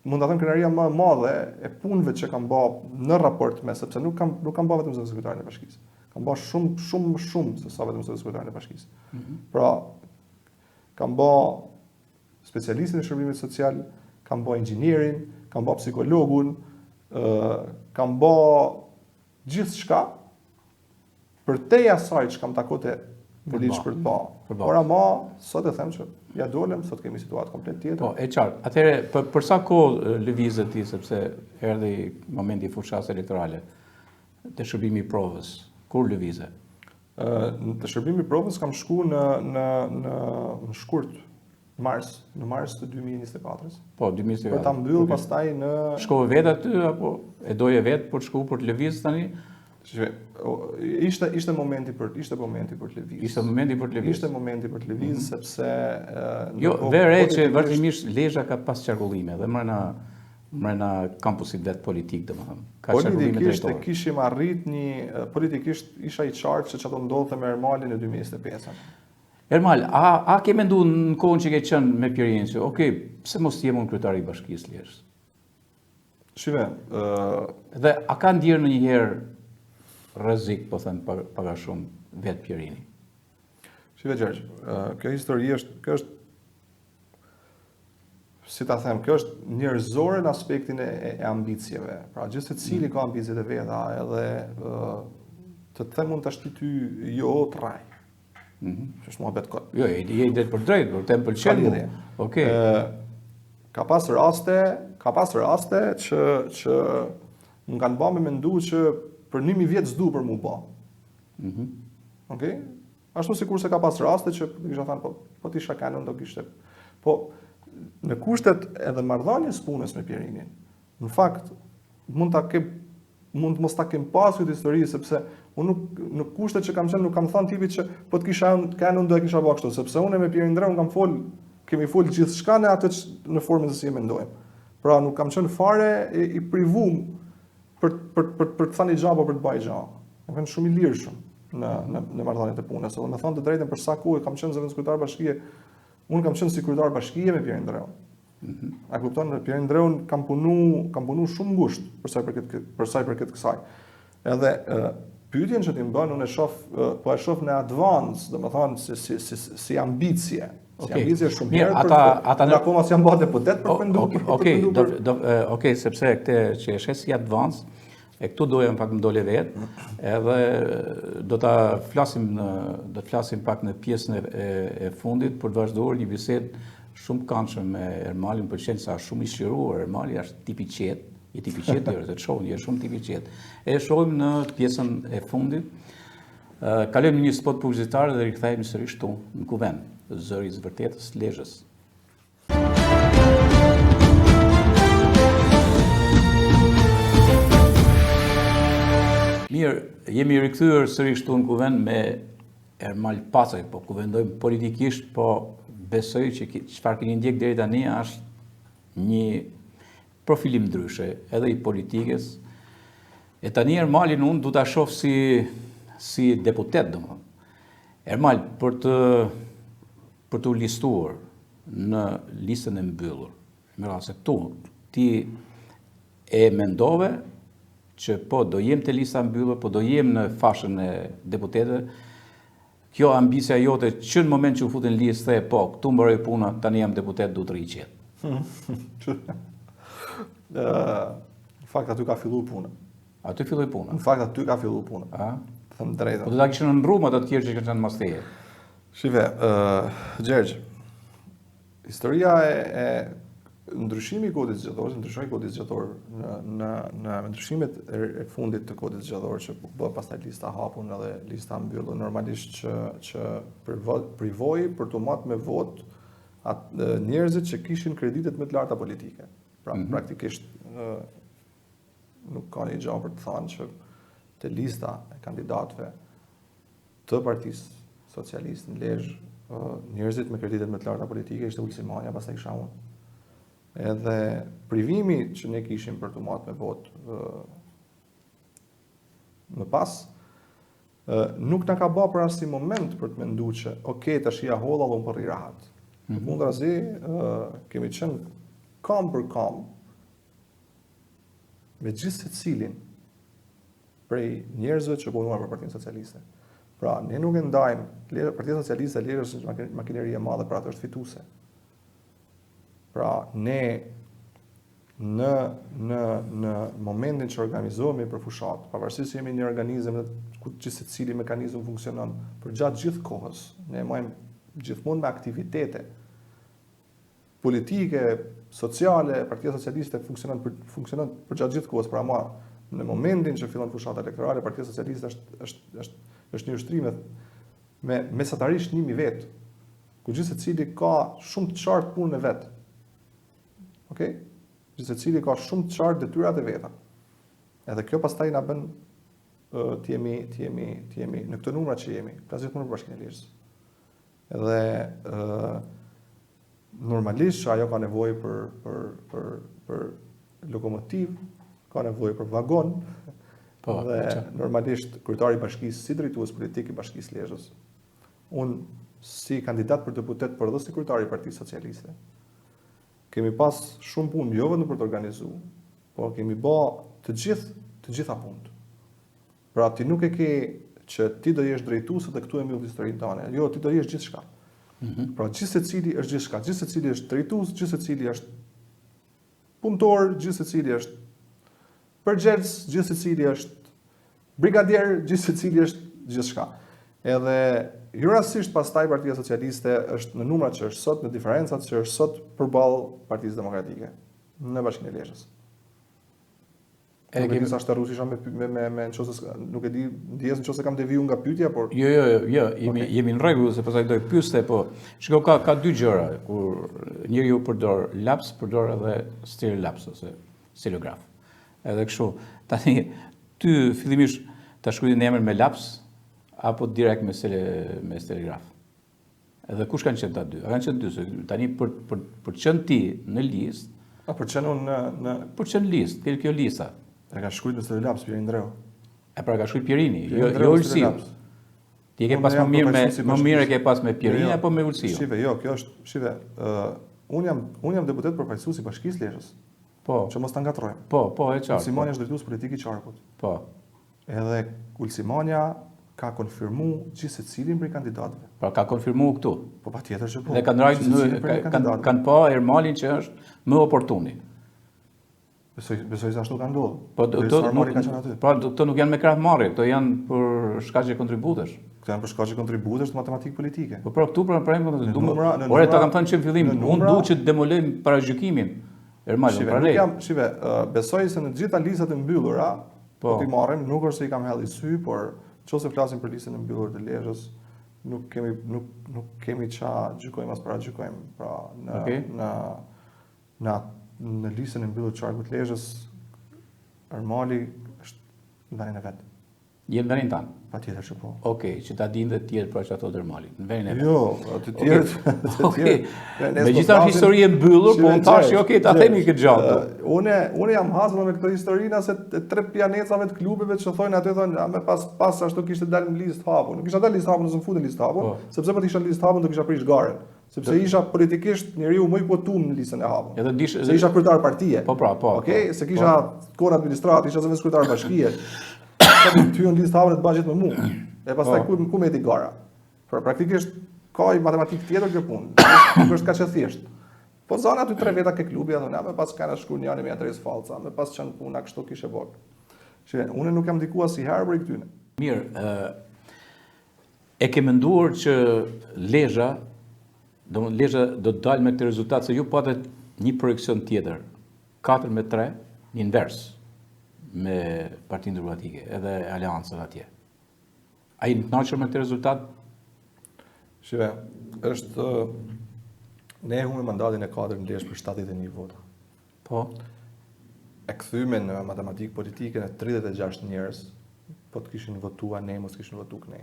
mund ta them krenaria më e madhe e punëve që kam bërë në raport me, sepse nuk kam bërë vetëm zë sekretarin e bashkisë. Kam bërë shumë se sa vetëm zë sekretarin e bashkisë. Pra, kam bërë specialistin e shërbimit social, kam bërë inxhinierin, kam bërë psikologun, kam bërë gjithçka për teja asaj që kam takote politik për të bërë. Por ama sot e them që ja dolem, sot kemi situatë komplet tjetër. Po, e qartë. Atëherë për sa kohë lëvizet ti, sepse erdhi momenti i fushas elektorale, të shërbimi i provës, kur lëvize? Në të shërbimi i provës kam shku në shkurt, në mars të 2024-s. Po, 2024. Për ta mbyllur pastaj në Shkove vetë aty apo e doje vetë për të shkuar për të lëvizë tani? Ishte momenti për të lëvizë. Ishte momenti për të lëvizë. Ishte momenti për të lëvizë sepse jo, vere që vazhdimisht Lezhë ka pas qarkullime dhe mrena kampusit vetë politik, domethënë. Ka qarkullime drejtore. Kishim arrit politikisht isha i qartë se çfarë do ndodhte me Ermalin në 2025. Ermal, a ke menduar në kohën që ke qenë me Pjerinë që, okay, pse mos jem unë kryetari i bashkisë Lezhës? Shive, dhe a ka ndjerë ndonjëherë rrezik, po thënë paga shumë vetë Pjerini? Shive Gjergj, kjo histori është si ta them, kjo është njerëzore në aspektin e ambicjeve. Pra gjithë secili ka ambicjet e veta, edhe të them mund ta shtyty jo traj. Që është muhabet kot. Jo, je drejt për drejt, por të më pëlqen mua. Okej. Ka pas raste që më kanë bërë me mendu që për 1000 vjet s'du për mu bë. Okej? Ashtu sikurse ka pas raste që kisha thënë po ti shakanon do kishte. Po në kushtet edhe marrëdhënies punës me Pjerinin. Në fakt mund mos ta kem pasur këtë histori sepse unë në kushtet që kam qenë nuk kam thënë tipit që po të kisha unë do e kisha bërë kështu, sepse unë me Pjerin Dreun kemi fol gjithçka në atë në formën se si e mendojmë. Pra nuk kam qenë fare i privum për të thënë gjë apo për të bërë gjë. Kam qenë shumë i lirshëm në marrëdhëniet e punës. Edhe me thënë të drejtën për sa kohë kam qenë zëvendës kryetar bashkie, unë kam qenë si kryetar bashkie me Pjerin Dreun. A kupton, Pjerin Dreun kam punu shumë ngusht për sa i përket kësaj. Edhe pyetjen që ti më bën, unë e shoh në advance, domethënë si ambicie. Si ambicie shumë herë për akoma si jam bërë deputet për pendu. Okej, sepse këtë që e shes si advance, e këtu doja në pak më dole vetë, edhe do të flasim pak në pjesën e fundit për të vazhduar një bisedë shumë këndshme me Ermalin, pëlqen sa shumë i shiruar. Ermali është tipi qetë, i tipi qetë dhe të shohën, është shumë tipi qetë. E shohim në pjesën e fundit. Kalojmë një spot publicitar dhe rikthehemi sërish këtu në Kuvend, zëri i vërtetës Lezhës. Mirë, jemi rikthyer sërish këtu në Kuvend me Ermal Pacaj, po kuvendojmë politikisht, po besoj që çfarë keni ndjek deri tani është një profilim ndryshe, edhe i politikës. E tani Ermalin unë du ta shoh si deputet, domethënë. Ermal, për të listuar në listën e mbyllur, me radhë se këtu ti e mendove që po do jem te lista e mbyllur, po do jem në fashën e deputetëve. Kjo ambicia jote që në moment që u futen listë, po, këtu mbaroj puna, tani jam deputet, du të rriqet. në fakt aty ka filluar puna. Aty filloi puna. Në fakt aty ka filluar puna. A? Them Po drejtën. do ta kishin në rrumë ato të tjerë që kanë qenë mos teje. Shive, Gjergj, historia e ndryshimi i kodit zgjedhor, ndryshoi kodi zgjedhor në ndryshimet e fundit të kodit zgjedhor që bë pastaj lista hapun edhe lista mbyllur normalisht që privoi për të marrë me vot atë njerëzit që kishin kreditet më të larta politike. Pra praktikisht nuk ka një gjë për të thënë që te lista e kandidatëve të Partisë Socialiste në Lezhë, njerëzit me kreditet më të larta politike ishte Ulsimania, pastaj isha unë. Edhe privimi që ne kishim për të marrë me votë më pas, nuk na ka bërë për asnjë moment për të menduar që okay, tash ja holla dhe unë po rri rahat. Kundrazi, kemi qenë kam për kam me gjithë secilin prej njerëzve që punuan për Partinë Socialiste. Pra, ne nuk e ndajmë Partia Socialiste e Lezhës është makineri e madhe, pra atë është fituese. Pra, ne në momentin që organizohemi për fushat, pavarësisht se jemi një organizëm ku gjithë secili mekanizëm funksionon për gjatë gjithë kohës, ne majmë gjithmonë me aktivitete politike, sociale, Partia Socialiste funksionon për gjatë gjithë kohës, pra ma në momentin që fillon fushata elektorale, Partia Socialiste është një ushtrim me mesatarisht 1000 vetë, ku gjithë secili ka shumë të qartë punën e vet. Okej? Gjithë secili ka shumë të qartë detyrat e veta. Edhe kjo pastaj na bën të jemi në këtë numra që jemi, plasë gjithmonë për Bashkinë e Lezhës. Edhe normalisht që ajo ka nevojë për lokomotiv, ka nevojë për vagon. Po, dhe normalisht kryetari i bashkisë si drejtues politik i Bashkisë Lezhës, unë si kandidat për deputet, por edhe si kryetari i Partisë Socialiste, kemi pas shumë punë, jo vetëm për të organizuar, por kemi bë të gjitha punët. Pra ti nuk e ke që ti do jesh drejtues dhe këtu e mbyll historinë tënde. Jo, ti do jesh gjithçka. Pra gjithë secili është gjithçka, gjithë secili është drejtues, gjithë secili është punëtor, gjithë secili është përgjegjës, gjithë secili është brigadier, gjithë secili është gjithçka. Edhe jurasisht pastaj Partia Socialiste është në numrat që është sot, në diferencat që është sot përballë Partisë Demokratike në Bashkinë e Lezhës. Nuk e di sa shtarrues isha me nëse nuk e di, ndjes nëse kam deviju nga pyetja, por Jo, jemi në rregull se pastaj do të pyeste, po shikoj ka dy gjëra kur njeriu përdor laps, përdor edhe stilolaps ose stilograf. Edhe kështu, tani ty fillimisht ta shkruaj në emër me laps apo direkt me stilograf. Edhe kush kanë qenë ta dy? Kanë qenë dy, se tani për të qenë ti në listë, për qenë unë në për të qenë listë, kjo lista. E ka shkruajtur në stilolaps Pieri Ndreu. E pra ka shkruaj Pierini, jo Ulsiu. Ti e ke pas më mirë e ke pas me Pierini apo me Ulsiu? Shive, jo, kjo është, shive, unë jam deputet përfaqësues i Bashkisë Lezhës. Po. Që mos ta ngatrojmë. Po, e qartë. Ulsimania është drejtues politik i Qarkut. Po. Edhe Ulsimania ka konfirmuar gjithë secilin prej kandidatëve. Pra ka konfirmuar këtu. Po patjetër që po. Dhe kanë pa Ermalin që është më oportuni. Besoj se ashtu ka ndodhur. Po këto nuk janë me krah marrje, këto janë për shkaqe kontributesh. Këto janë për shkaqe kontributesh të matematikë politike. Po këtu ta kam thënë që në fillim, unë dua që të demolojmë paragjykimin Ermalin para lejë. Shive, besoj se në të gjitha listat e mbyllura, po ti marrim, nuk është se i kam hedhë sy, por nëse flasim për listën e mbyllur të Lezhës, nuk kemi ça gjykojmë as paragjykojmë. Pra në listën e mbyllur të Qarkut Lezhës, Ermali është në vendin e vet. Jep vendin tan. Patjetër që po. Okej, që ta dinë dhe të tjerë për çfarë thotë Ermali. Në vendin e vet. Jo, të tjerë. Megjithatë histori e mbyllur, po unë thash, okay, ta themi këtë gjë. Unë jam hasur me këtë historinë se tre pianecave të klubeve që thonë aty thonë, me pas ashtu kishte dalë në listë hapur. Nuk kisha dalë listë hapur, nëse më futen listë hapur, sepse po të isha listë hapur do kisha prish garen. Sepse isha politikisht njeriu më i potum në listën e hapur. Edhe se isha kryetar partie. Po. Okej, se kisha kohën administrat, isha zëvendës kryetar bashkie. Sa të hyn listë hapur të bazhet me mua. E pastaj ku me ti gara. Pra praktikisht ka i matematikë tjetër kjo punë. Nuk është kaq e thjeshtë. Po zona aty 3 veta ke klubi, thonë, me pas kanë shkruar njëri me adresë falca, me pas çan puna kështu kishe bërë. Që unë nuk jam ndikuar si herë për këtyne. Mirë, e ke menduar që Lezhë do të dalë me këtë rezultat, se ju patet një projekcion tjetër, 4-3, një invers me Partinë Demokratike edhe aleancën atje. A i në kënaqur me këtë rezultat? Shive, është ne humbi mandatin e 4 në Lezhë për 71 vota. Po. E kthyme në matematikë politike në 36 njerëz, po të kishin votuar ne, mos kishin votuar ne.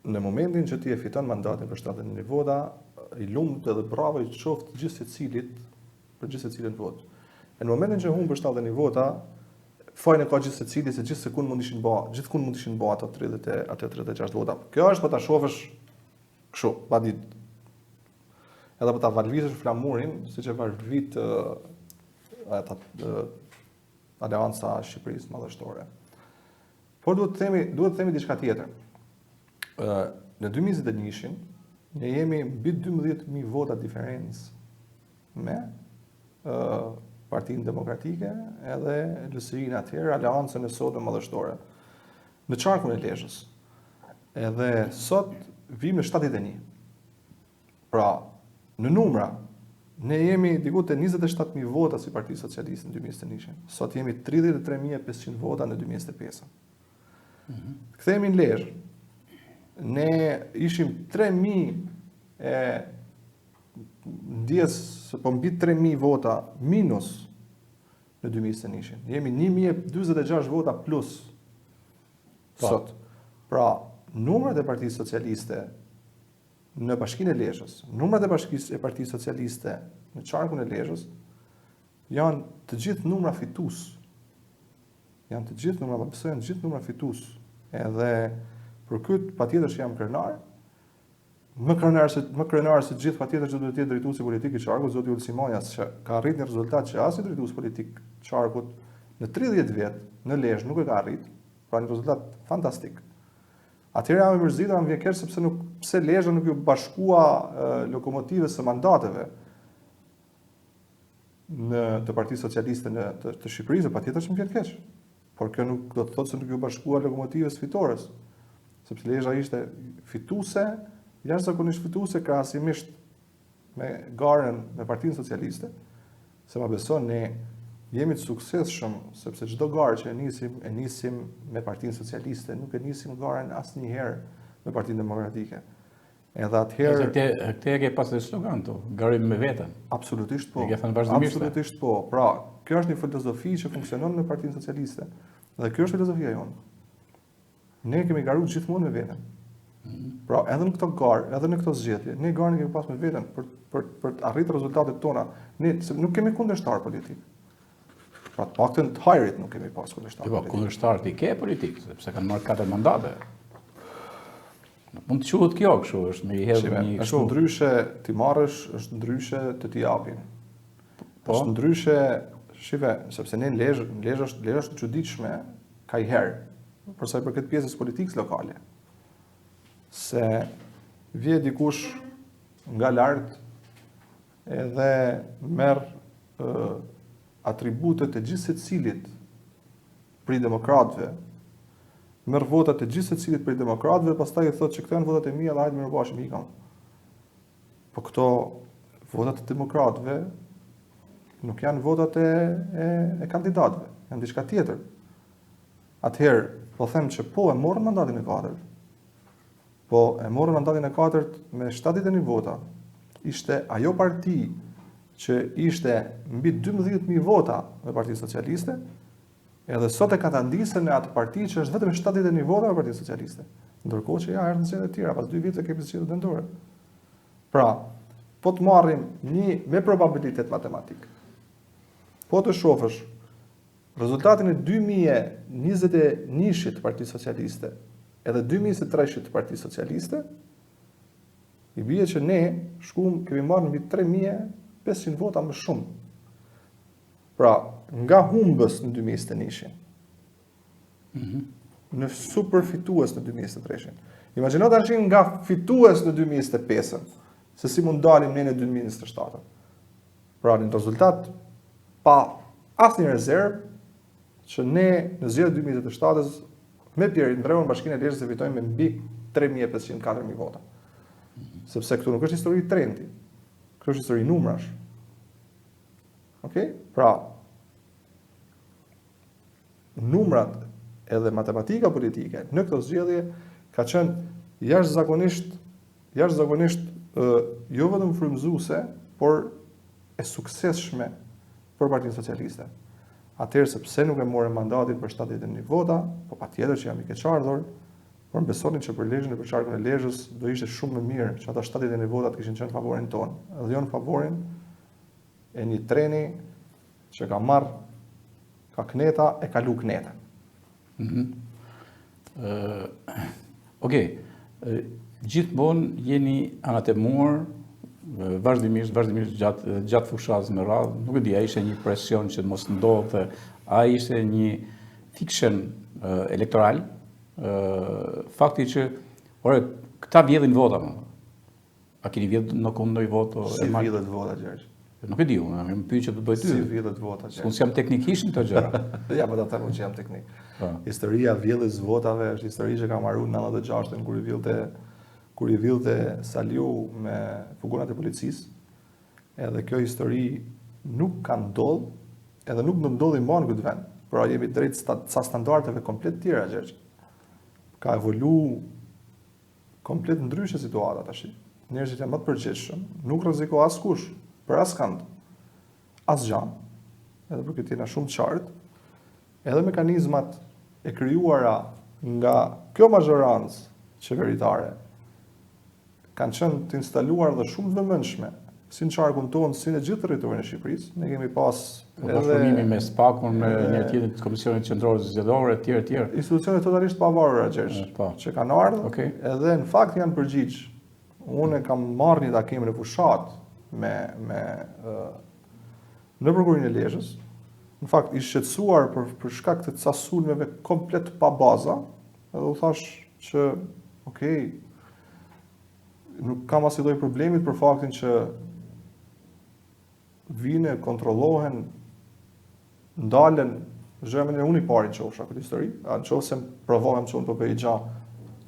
Në momentin që ti e fiton mandatin për 71 vota, i lumt edhe bravo i qoftë gjithë secilit për gjithë secilin votë. E në momentin që humb për 71 vota, fajin e ka gjithë secili se gjithkund mund ishin bë ato 36 vota. Kjo është po ta shohësh kështu, pa ditë. Edhe po ta valvizësh flamurin, siç e valvit Aleanca e Shqipërisë Madhështore. Por duhet të themi diçka tjetër. Në 2021 ne jemi mbi 12.000 vota diferencë me Partinë Demokratike edhe LSI-n atëherë, Aleancën e sotme Madhështore. Në qarkun e Lezhës. Edhe sot vim në 71. Pra, në numra, ne jemi diku te 27.000 vota si Parti Socialiste në 2021. Sot jemi 33.500 vota në 2025. Kthehemi në Lezhë. Ne ishim 3.000 ndjes po mbi 3.000 vota minus në 2021. Jemi 1.046 vota plus sot. Pra, numrat e Partisë Socialiste në Bashkinë e Lezhës, numrat e Partisë Socialiste në qarkun e Lezhës janë të gjithë numra fitus. Janë të gjithë numra, besojnë të gjithë numra fitus. Edhe për këtë patjetër që jam krenar, më krenar se gjithë patjetër që duhet të jetë drejtuesi politik i qarkut, zoti Ulsi Majas, që ka arritur një rezultat që as i drejtues politik qarkut në 30 vjet në Lezhë nuk e ka arritur, pra një rezultat fantastik. Atëherë jam i mërzitur, jam vjen keq sepse pse Lezhë nuk ju bashkua lokomotivës së mandateve në të Partisë Socialiste të Shqipërisë, patjetër që më vjen keq. Por kjo nuk do të thotë se nuk ju bashkua lokomotivës fitores, sepse Lezhë ishte fituese, jashtëzakonisht fituese krahasimisht me garën me Partinë Socialiste, se ma beson ne jemi të suksesshëm sepse çdo garë që e nisim me Partinë Socialiste, nuk e nisim garën asnjëherë me Partinë Demokratike. Edhe atëherë Këtë e ke pas dhe slogan to, garim me veten. Absolutisht po. E ke thënë vazhdimisht. Absolutisht po. Pra, kjo është një filozofi që funksionon në Partinë Socialiste. Dhe kjo është filozofia jonë. Ne kemi garuar gjithmonë me veten. Pra, edhe në këto garë, edhe në këto zgjedhje, ne garën kemi pas me veten për të arritur rezultatet tona. Ne nuk kemi kundërshtar politik. Pra, të paktën të hajrit nuk kemi pas kundërshtar politik. Jo, kundërshtar ti ke politik, sepse kanë marrë 4 mandate. Nuk mund të quhet kjo kështu, është me i hedhur një kështu. Është ndryshe ti marrësh, është ndryshe të t'i japin. Po, është ndryshe, shive, sepse ne në Lezhë është e çuditshme kajherë, për sa i përket pjesës politikës lokale. Se vje dikush nga lart edhe merr atributet e gjithë secilit prej demokratëve, merr votat e gjithë secilit prej demokratëve, pastaj i thotë që këto janë votat e mia dhe hajde mirëbashim ikam. Po këto votat e demokratëve nuk janë votat e kandidatëve, janë diçka tjetër. Atëherë, po them që po e morën mandatin e 4. Po e morën mandatin e 4 me 71 vota. Ishte ajo parti që ishte mbi 12.000 vota me Partinë Socialiste, edhe sot e katandisën në atë parti që është vetëm 71 vota me Partinë Socialiste. Ndërkohë që ja erdhën zgjedhjet e tjera, pas 2 vite kemi zgjedhjet vendore. Pra, po të marrim një me probabilitet matematik. Po të shohësh rezultatin e 2021-shit të Partisë Socialiste edhe 2023-shit të Partisë Socialiste, i bie që ne kemi marrë mbi 3.500 vota më shumë. Pra, nga humbës në 2021-shin, në super fitues në 2023-shin. Imagjino tash nga fitues në 2025-ën, se si mund dalim ne në 2027. Pra në rezultat pa asnjë rezervë që ne në zgjedhjet 2027 me Pierin Ndreun Bashkinë e Lezhës fitojmë me mbi 3500-4000 vota. Sepse këtu nuk është histori trendi. Kjo është histori numrash. Okej? Pra numrat edhe matematika politike në këtë zgjedhje ka qenë jashtëzakonisht jo vetëm frymëzuese, por e suksesshme për Partinë Socialiste. Atëherë sepse nuk e morën mandatin për 71 vota, po patjetër që jam i keqardhur, por besoni që për Lezhën e për qarkun e Lezhës do ishte shumë më mirë që ata 71 votat kishin qenë favorin ton, dhe jo në favorin e një treni që ka marrë ka kneta e kalu kneta. Okej, gjithmonë jeni anatemuar vazhdimisht gjatë fushazës me radhë, nuk e di, a ishte një presion që mos ndodhte, a ishte një fiction elektoral, fakti që, këta vjedhin vota, a keni vjedhë në kundoj voto? Si vjedhet vota, Gjergj? Nuk e di, unë më pyet që të bëj ty. Si vjedhet vota, Gjergj? Unë jam teknikisht në këto gjëra. Ja, po ta them që jam teknik. Historia vjedhjes votave është histori që ka marrë në 96-ën kur i villte Saliu me fugonat e policisë. Edhe kjo histori nuk ka ndodhur, edhe nuk do ndodhi më në këtë vend. Pra jemi drejt sa standardeve komplet tjera, Gjergj. Ka evolu komplet ndryshe situata tash. Njerëzit janë më të përgjegjshëm, nuk rreziko askush, për askënd, asgjë. Edhe për këtë jena shumë qartë, edhe mekanizmat e krijuara nga kjo mazhorancë qeveritare kanë qenë të instaluar dhe shumë të vëmendshme, si në qarkun tonë, si në gjithë territorin e Shqipërisë. Ne kemi pas bashkëpunimi me SPAK-un, me një tjetër të Komisionit Qendror Zgjedhor, etj. Institucione totalisht pavarura, Gjergj, që kanë ardhur, edhe në fakt janë përgjigj. Unë kam marrë një takim në fushat me në prokurorinë e Lezhës. Në fakt i shqetësuar për shkak të ca sulmeve komplet pa baza, edhe u thash që nuk kam asnjë lloj problemit për faktin që vine, kontrollohen, ndalen, zhëmën e unë i pari qofsha këtë histori, në qofë se më provohem që unë të bëj gjatë,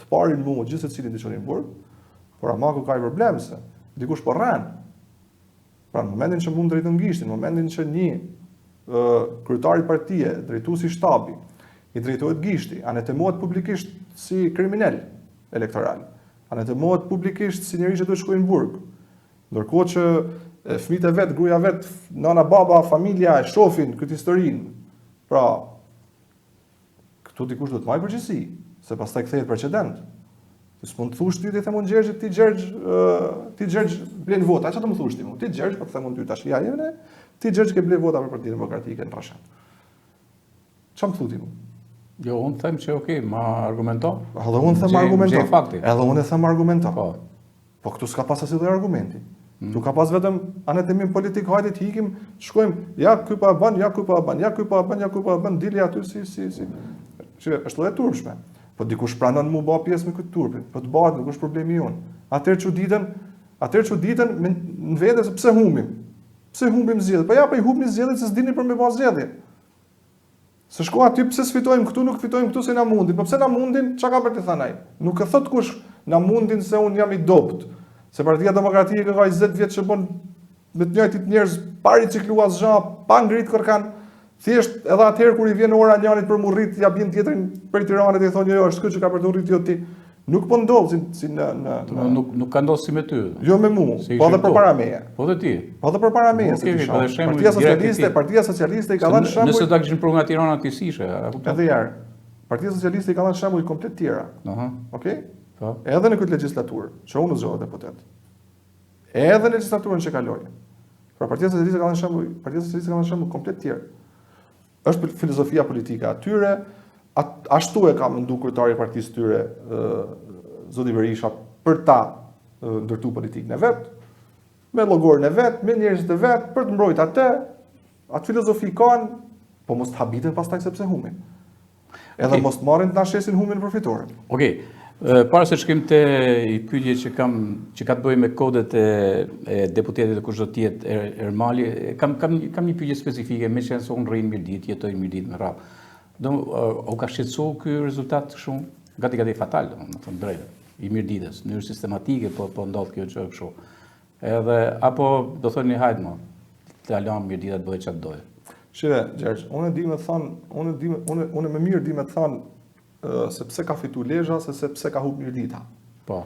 të parin mu, gjithë se cilin të qonin burg, por ama ku ka i problem se, dikush po rren. Pra në momentin që mund drejtën gishtin, në momentin që një kryetari partie, drejtuesi shtabi, i drejtohet gishti, anë të mohet publikisht si kriminal elektoral, anë të mohet publikisht si njeri që duhet shkojnë në burg, ndërkohë që fëmijët e vet, gruaja vet, nana, baba, familja e shohin këtë historinë. Pra, këtu dikush do të marrë përgjegjësi, se pastaj kthehet precedent. Ti s'mund të thush ty ti them unë Gjergj, ti Gjergj blen vota, çfarë do të më thush ti? Ti Gjergj, po të them unë ty tash, ja jene, ti Gjergj ke blen vota për Partinë Demokratike në Rrashan. Çfarë më thu ti? Jo, unë them që ma argumento. Edhe unë them argumento. Fakti. Edhe unë them argumento. Po këtu s'ka pas asnjë lloj argumenti. Tu ka pas vetëm anetemin politik, hajde të ikim, shkojmë, ja ky po e bën, ja ky po e bën, ja ky po e bën, ja ky po e bën, dili aty si. Shikoj, është lloj turpshme. Po dikush pranon mu bë pjesë me këtë turpin, po të bëhet, nuk është problemi jon. Atëherë çuditën në vetes pse humbim. Pse humbim zgjedhjet? Po ja, po i humbni zgjedhjet se s'dini për me bë zgjedhje. Se shko aty pse s'fitojmë këtu, nuk fitojmë këtu se na mundin. Po pse na mundin? Çka ka për të thënë ai? Nuk e thot kush na mundin se un jam i dopt. Se Partia Demokratike ka 20 vjet që bën me të njëjtit njerëz pa ricikluar asgjë, pa ngrit kërkan. Thjesht edhe atëherë kur i vjen ora njanit për mu rrit, ja bën tjetrin për Tiranën dhe i thonë jo, është kjo që ka për të rrit jo ti. Nuk po ndodh si nuk ka ndodhur si me ty. Jo me mua, po edhe përpara meje. Po dhe ti. Po edhe përpara meje. Partia Socialiste i ka dhënë shembull. Nëse do të kishin prunë nga Tirana ti sishe, a kupton? Edhe herë. Partia Socialiste i ka dhënë shembull komplet tjera. Okej? Po. Edhe në këtë legjislaturë, që unë zgjova deputet. Edhe në legjislaturën që kaloi. Pra Partia Socialiste ka dhënë shembull komplet tjerë. Është filozofia politike atyre, ashtu e ka menduar kryetari i partisë tyre, zoti Berisha, për ta ndërtuar politikën e vet, me llogorin e vet, me njerëzit e vet, për të mbrojtur atë filozofi kanë, po mos të habiten pastaj sepse humbin. Edhe mos të marrin të na shesin humbin përfitore. Okej. Para se shkrim te I pyetje që ka të bëjë me kodet e deputetit të kush do të jetë Ermali, kam një pyetje specifike, me qenë se unë rri në Mirdit, jetoj në Mirdit me radhë. U ka shqetësu ky rezultat shumë gati fatal, më thënë drejtë, I Mirditës, në mënyrë sistematike po ndodh kjo gjë kështu. Edhe apo do thoni hajde më, të alëm Mirdita të bëjë çfarë doje. Shive, Gjergj, unë më mirë di me thonë se pse ka fitu Lezhë, se pse ka hup Mirdita. Po.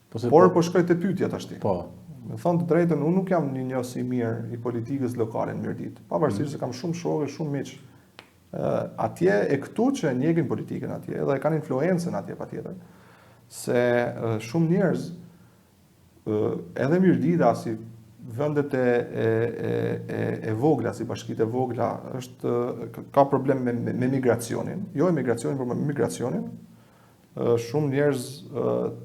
Po shkoj te pyetja tash ti. Po. Me thonë të drejtën, unë nuk jam një njës I mirë I politikës lokale në Mirdit. Pavarësisht se kam shumë shokë, shumë miq. Atje e këtu që njegin politikën atje, dhe e kanë influencën atje patjetër. Se shumë njerëz edhe Mirdita si vendet e vogla, si bashkitë e vogla, ka problem me migracionin. Jo emigracionin, por me migracionin. Shumë njerëz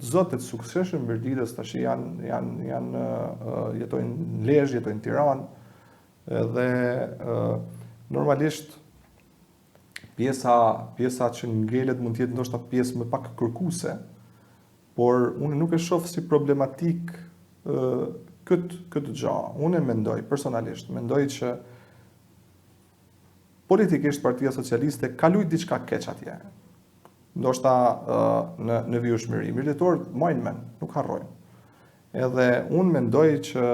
zotët të suksesshëm Mirditës tash janë jetojnë në Lezhë, jetojnë në Tiranë, dhe normalisht pjesa që ngelet mund të jetë ndoshta pjesë më pak kërkuese, por unë nuk e shoh si problematik këtë gjë. Unë mendoj personalisht, që politikisht Partia Socialiste ka luajtur diçka keq atje. Ndoshta në vjushmëri. Mirëletorët majnë mend, nuk harrojnë. Edhe unë mendoj që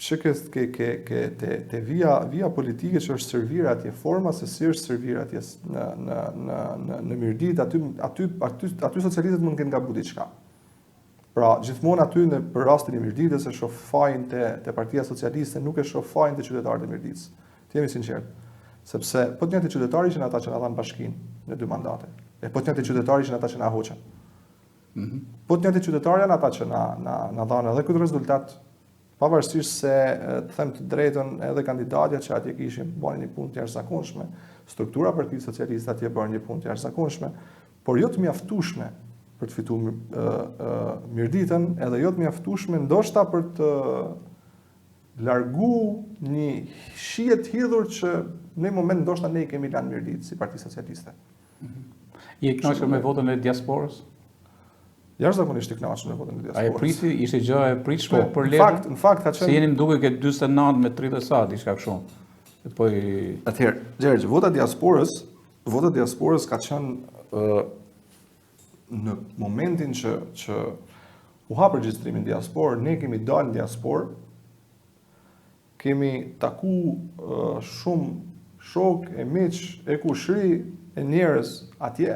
te via politike që është servira atje, forma se si është servira atje në Mirdit, aty socialistët mund të kenë gabu diçka. Pra, gjithmonë aty për rastin e Mirditës e shoh fajin te Partia Socialiste, nuk e shoh fajin te qytetarët e Mirditës. Të jemi sinqert. Sepse po të njëjtë qytetari që ata që na dhanë bashkinë në 2 mandate. E po të njëjtë qytetari që ata që na hoqën. Po të njëjtë qytetari janë ata që na dhanë edhe këtë rezultat, pavarësisht se të them të drejtën, edhe kandidatja që atje kishin bënë një punë të jashtëzakonshme, struktura e Partisë Socialiste atje bën një punë të jashtëzakonshme, por jo të mjaftueshme për të fituar Mirditën, edhe jo të mjaftueshme ndoshta për të largu një shije të hidhur që në një moment ndoshta ne I kemi lanë Mirdit si Parti Socialiste. I kënaqur me votën e diasporës? Jashtëzakonisht I kënaqur me votën e diasporës. Ishte gjë e pritshme për Lezhën? Në fakt ka qenë. Se jeni më duket ke 49 me 30 sa, diçka kështu. Atëherë, Gjergj, vota diasporës ka qenë në momentin që u hap regjistrimi në diasporë, ne kemi dalë në diasporë, kemi taku shumë shok e miq e kushëri e njerëz atje.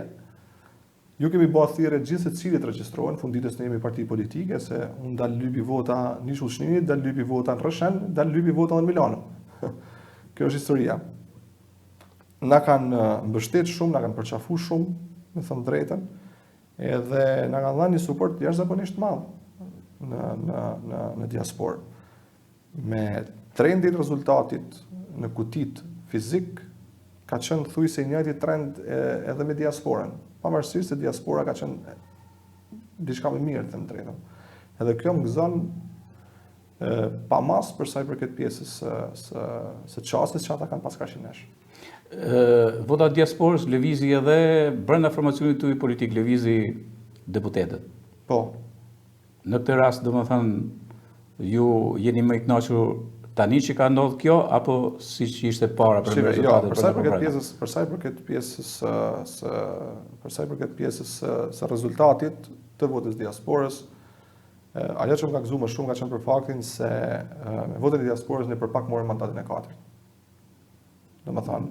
Ju kemi bërë thirrje gjithë secilit regjistrohen, funditës ne jemi parti politike, se unë dal lypi vota në Shullshnjit, dal lypi vota në Rreshen, dal lypi vota në Milano. Kjo është historia. Na kanë mbështet shumë, na kanë përqafu shumë, me thënë drejtën, edhe na kanë dhënë një suport jashtëzakonisht madh në diasporë. Me trendin rezultatit në kutit fizik ka qenë thujse I njëjti trend edhe me diasporën. Pavarësisht se diaspora ka qenë diçka më mirë, them drejtën. Edhe kjo më gëzon pa mas për sa I përket pjesës së çastit që ata kanë pas kashin nesh. Vota diasporës lëvizi edhe brenda formacionit tuaj politik, lëvizi deputetët. Po. Në këtë rast, domethënë, ju jeni më I kënaqur tani që ka ndodhur kjo, apo siç ishte para për rezultatet? Për sa I përket pjesës së rezultatit të votës diasporës, ajo që më ka gëzuar më shumë ka qenë për faktin se me votën e diasporës ne për pak morëm mandatin e 4. Domethënë,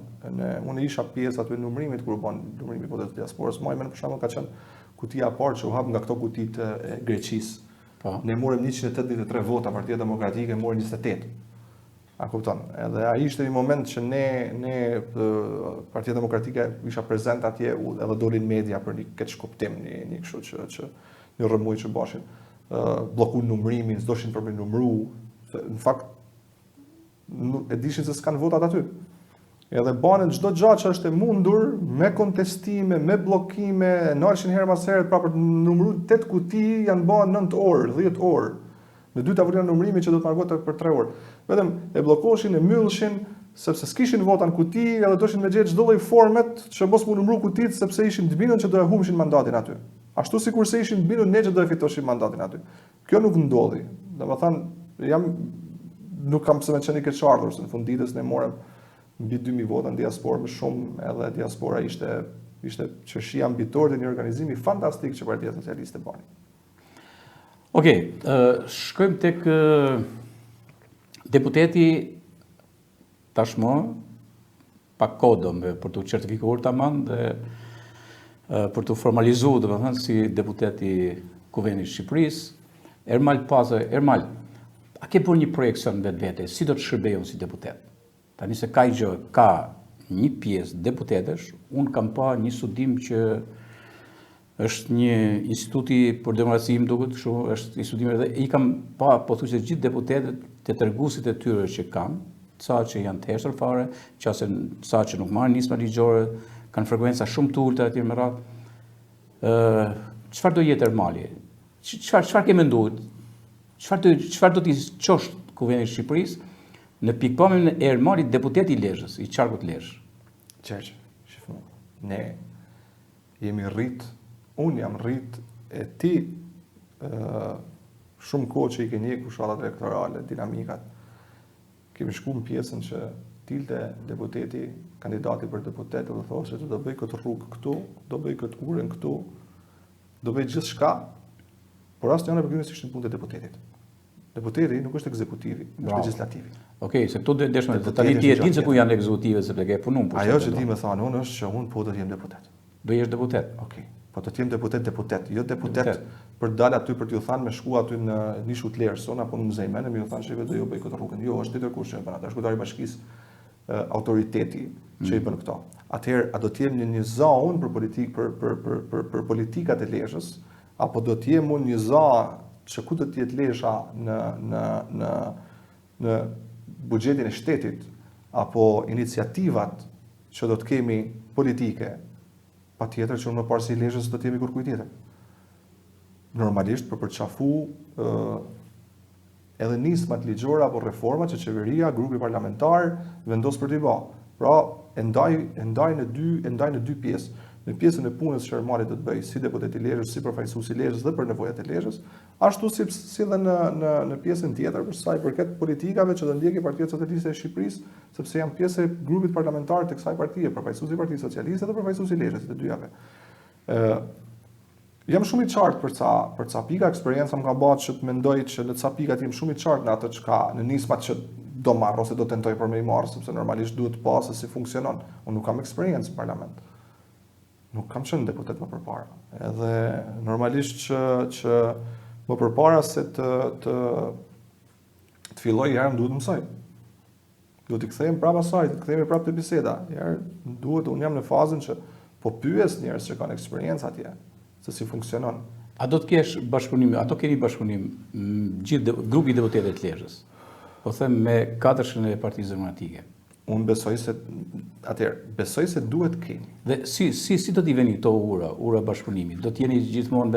unë isha pjesë aty në numërimit kur u bën numërimi I votës së diasporës. Më për shembull ka qenë kutia e parë që u hap nga këto kutitë e Greqisë. Po. Ne morëm 183 vota, Partia Demokratike mori 28. A kupton? Edhe ai ishte një moment që ne Partia Demokratike isha prezent atje edhe dolin media për një keq kuptim, një kështu që një rrëmuj që bashin. Bllokuan numërimin, s'doshin për me numëru. Në fakt e dishin se s'kan votat aty. Edhe banen çdo gjë që është e mundur me kontestime, me bllokime, nalshin herë pas here pra për të numëruar 8 kuti janë bën 9 orë, 10 orë. Në 2 tavolina numërimi që do të marrë për 3 orë. Vetëm e bllokoshin, e myllshin, sepse s'kishin vota në kuti edhe doshin me gjetë çdo lloj formet që mos mu numëru kutit sepse ishin të bindur që do e humbshin mandatin aty. Ashtu sikur se ishin të bindur ne që do e fitoshin mandatin aty. Kjo nuk ndodhi. Domethënë nuk kam pse me qenë këtë çardhur, se në fund ditës ne morëm mbi 2000 vota në diasporë më shumë, edhe diaspora ishte çështja mbitore e një organizimi fantastik që Partia Socialiste bani. Okej, shkojmë tek deputeti tashmë pak kohë për të certifikuar tamam dhe për të formalizuar, domethënë si deputeti Kuvendit të Shqipërisë. Ermal Paza, Ermal, a ke bërë një projekcion vetvete si do të shërbejon si deputet? Tani se ka një pjesë deputetesh, unë kam pa një studim që është një instituti për demokraci, më duket, kështu është një studim dhe i kam pa pothuajse gjithë deputetët të treguesit e tyre që kanë, ca që janë të heshtër fare, ca që nuk marrin nisma ligjore, kanë frekuenca shumë të ulta etj me radhë. Çfarë do jetë Ermali? Çfarë ke menduar? Çfarë do t'i çosh Kuvendi i Shqipërisë në pikpamjen e Ermalit deputeti i Lezhës, i qarkut Lezhë? Qeq, shifnu, ne jemi rrit, unë jam rrit e ti shumë kohë që i ke një fushallat elektorale, dinamikat, kemi shku në pjesën që tilte deputeti, kandidati për deputet, dhe thoshe që do bëj këtë rrugë këtu, do bëj këtë urën këtu, do bëj gjithë shka, por asë janë e përgjimës ishtë në punë të deputetit. Deputeti nuk është ekzekutivi, është legislativi. Okej, se këtu deshme, tani ti e din se ku janë ekzekutive, sepse ke punun. Ajo që ti më thanë unë është që unë po do t'jem deputet. Do jesh deputet? Okej, po do t'jem deputet, jo deputet për dalë aty për t'ju thanë me shku aty në nishu të Lezhës, apo në Muzejmen, më ju thanë shqipe do ju bëj këtë rrugën. Jo, është tjetër kush që e bën atë, është kryetari i bashkisë, autoriteti që i bën këto. Atëherë, a do t'jem një zonë për politikat e Lezhës, apo do t'jem unë një zonë që ku do t'jetë Lezhë në buxhetin e shtetit, apo iniciativat që do t'kemi politike, pa tjetër që unë më parë si Lezhës do t'jemi kur kujt tjetër. Normalisht për përqafu edhe nismat ligjore apo reforma që qeveria, grupi parlamentar vendos për t'i bë. Pra, e ndaj në dy pjesë. Në pjesën e punës që Ermali do të bëj si deputet i Lezhës, si përfaqësues i Lezhës dhe për nevojat e Lezhës, ashtu si dhe në pjesën tjetër për sa i përket politikave që do ndjeki Partia Socialiste e Shqipërisë, sepse jam pjesë e grupit parlamentar të kësaj partie, përfaqësues i Partisë Socialiste dhe përfaqësues i Lezhës, të dyjave. Jam shumë i qartë për ca pika, eksperjenca më ka bërë që të mendoj që në ca pika jam shumë i qartë në atë çka në nismat që do marr ose do tentoj për me i marr, sepse normalisht duhet të pa se si funksionon. Unë nuk kam eksperiencë në parlament. Nuk kam qenë deputet më përpara. Edhe normalisht që më përpara se të filloj herë duhet të mësoj. Duhet të kthejmë prapë asaj, të kthehemi prapë te biseda. Unë jam në fazën që po pyes njerëz që kanë eksperiencë atje, se si funksionon. A do të kesh bashkëpunim, ato keni bashkëpunim gjithë grupi i deputetëve të Lezhës? Po them me katërshën e Partisë Demokratike. Unë besoj se duhet keni. Dhe si do t'i veni këto ura bashkëpunimit? Do t'jeni gjithmonë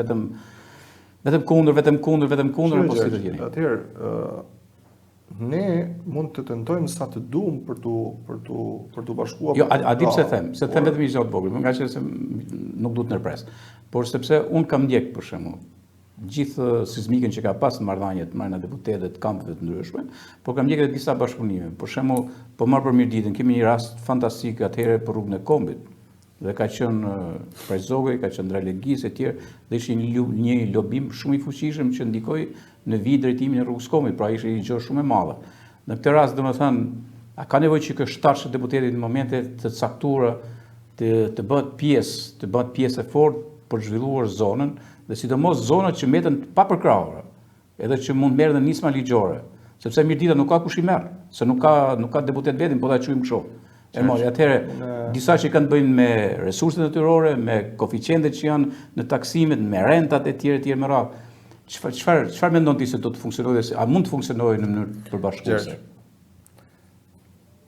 vetëm kundër, apo si do t'jeni? Atëherë, ne mund të tentojmë sa të duam për tu bashkuar. Jo, a di pse them? Se them vetëm një gjë të vogël, nga që nuk duhet ndërpres. Por sepse unë kam ndjek për shembull gjithë sismikën që ka pas në marrëdhëniet me deputetët të kampeve të ndryshme, por kam ndjekur disa bashkëpunime. Për shembull, po marr për Mirditën, kemi një rast fantastik atëherë për rrugën e Kombit. Dhe ka qenë Prajzogëj, ka qenë Dralegis e tjerë, dhe ishte një lobim shumë i fuqishëm që ndikoi në vijë drejtimin e rrugës Kombit, pra ishte një gjë shumë e madhe. Në këtë rast, domethënë, a ka nevojë që ky shtash deputetit në momente të caktuara të bëhet pjesë e fortë për zhvilluar zonën, dhe sidomos zonat që mbeten pa përkrahura, edhe që mund merren në nisma ligjore, sepse Mirdita nuk ka kush i merr, se nuk ka deputet vetin, po ta quajmë kështu. Atëherë disa që kanë të bëjnë me resurset natyrore, me koeficientet që janë në taksimet, me rentat e tjera me radhë. Çfarë mendon ti se do të funksionojë, a mund të funksionojë në mënyrë përbashkëtuese?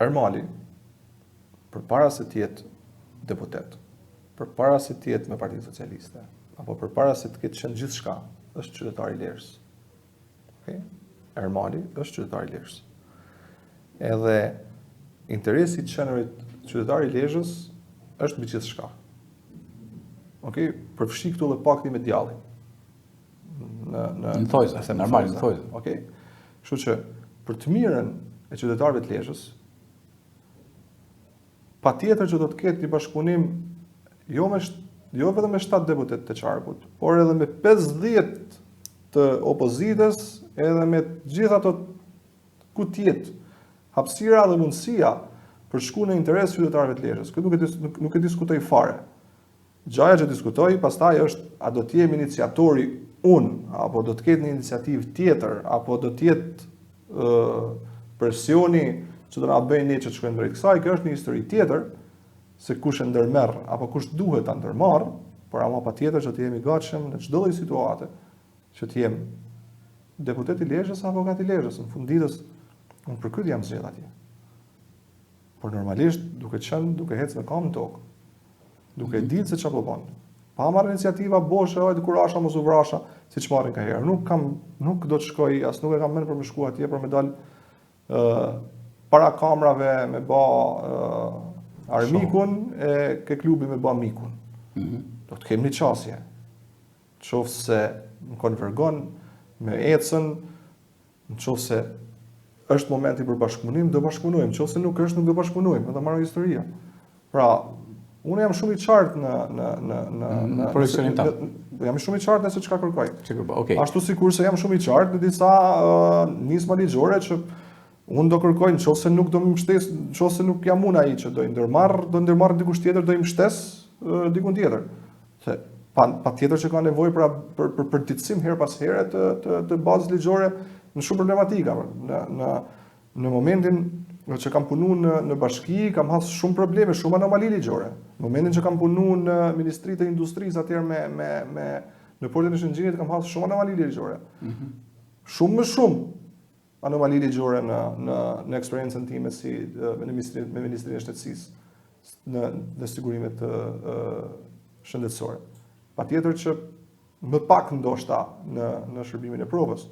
Ermali, përpara se të jetë deputet, përpara se të jetë me Partinë Socialiste, apo përpara se të ketë qenë gjithçka, është qytetar i Lezhës. Okay? Ermali është qytetar i Lezhës. Edhe interesi i qenerit qytetari i Lezhës është mbi gjithçka. Okej, përfshi këtu edhe pakti me djallin. Në thojza, normal në thojza. Okej. Kështu që për të mirën e qytetarëve të Lezhës, patjetër që do të ketë një bashkëpunim jo vetëm me 7 deputet të qarkut, por edhe me 50 të opozitës, edhe me gjithë ato ku tjetë hapësira dhe mundësia për shku në interes qytetarëve të Lezhës. Këtë nuk e diskutoj fare. Gjaja që diskutoj, pastaj është a do të jem iniciatori unë, apo do të ketë një iniciativë tjetër, apo do të jetë presioni që do na bëjnë ne që të shkojmë drejt kësaj. Kjo është një histori tjetër, se kush e ndërmerr apo kush duhet ta ndërmarrë, por ama patjetër që të jemi gatshëm në çdo lloj situate, që të jem deputet i Lezhës apo avokat i Lezhës. Në fund ditës, unë për këtë jam zgjedh atje. Por normalisht duke ecë me kam në tokë, duke ditë se çfarë po bën. Pa marrë iniciativa boshe, ojë të kurasha mos u vrasha, siç marrin ka herë. Nuk do të shkoj, as nuk e kam mend për me shku atje për me dal para kamerave me bë armikun e ke klubi me bë mikun. Do të kemi një qasje. Qoftë se më konvergon me ecën, nëse është momenti për bashkëpunim, do bashkëpunojmë. Nëse nuk është, nuk do bashkëpunojmë, do marrë historia. Pra, unë jam shumë i qartë në projekcionin tam. Jam shumë i qartë nëse çka kërkoj. Okay. Ashtu sikurse jam shumë i qartë në disa nisma ligjore që unë do kërkoj nëse nuk do më mbështes, nëse nuk jam unë ai që do ndërmarr dikush tjetër, do i mbështes dikun tjetër. Se patjetër që ka nevojë për përtitësim her pas here të bazës ligjore në shumë problematika. Në momentin që kam punuar në bashki, kam hasur shumë probleme, shumë anomali ligjore. Në momentin që kam punuar në Ministrinë e Industrisë atëherë në portin e Shëngjinit, kam hasur shumë anomali ligjore. Shumë më shumë anomali ligjore në eksperiencën time me Ministrinë e Shtetësisë në sigurimet shëndetësore. Patjetër që më pak ndoshta në shërbimin e provës,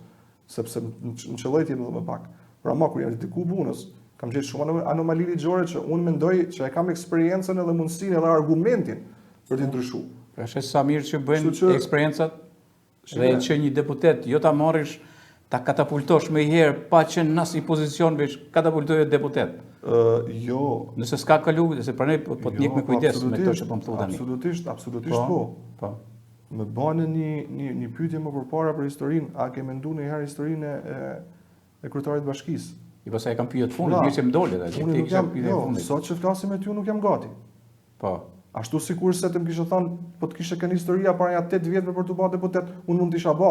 sepse në qelloj ti më pak. Pra ma kur jam diku punës, kam gjetë shumë anomali ligjore që unë mendoj që e kam eksperiencën edhe mundësinë edhe argumentin për t'i ndryshuar. Pra është sa mirë që bëjnë eksperiencat dhe që një deputet jo ta marrish ta katapultosh më herë pa qenë në asnjë pozicion veç katapultoje deputet. Jo. Nëse s'ka kalu, se pranoj po të njeh me kujdes me këto që po më thua tani. Absolutisht po. Më bane një pyetje më përpara për historinë, a ke menduar ndonjëherë historinë e kryetarit të bashkisë? I pastaj e kam pyet fundit, mirë që më dole atë. Unë nuk jam, sot që flasim me ty nuk jam gati. Po. Ashtu sikur se të më kishe thënë, po të kishe kënë historia para 8 vjetëve për të bërë deputet, unë mund të isha bë,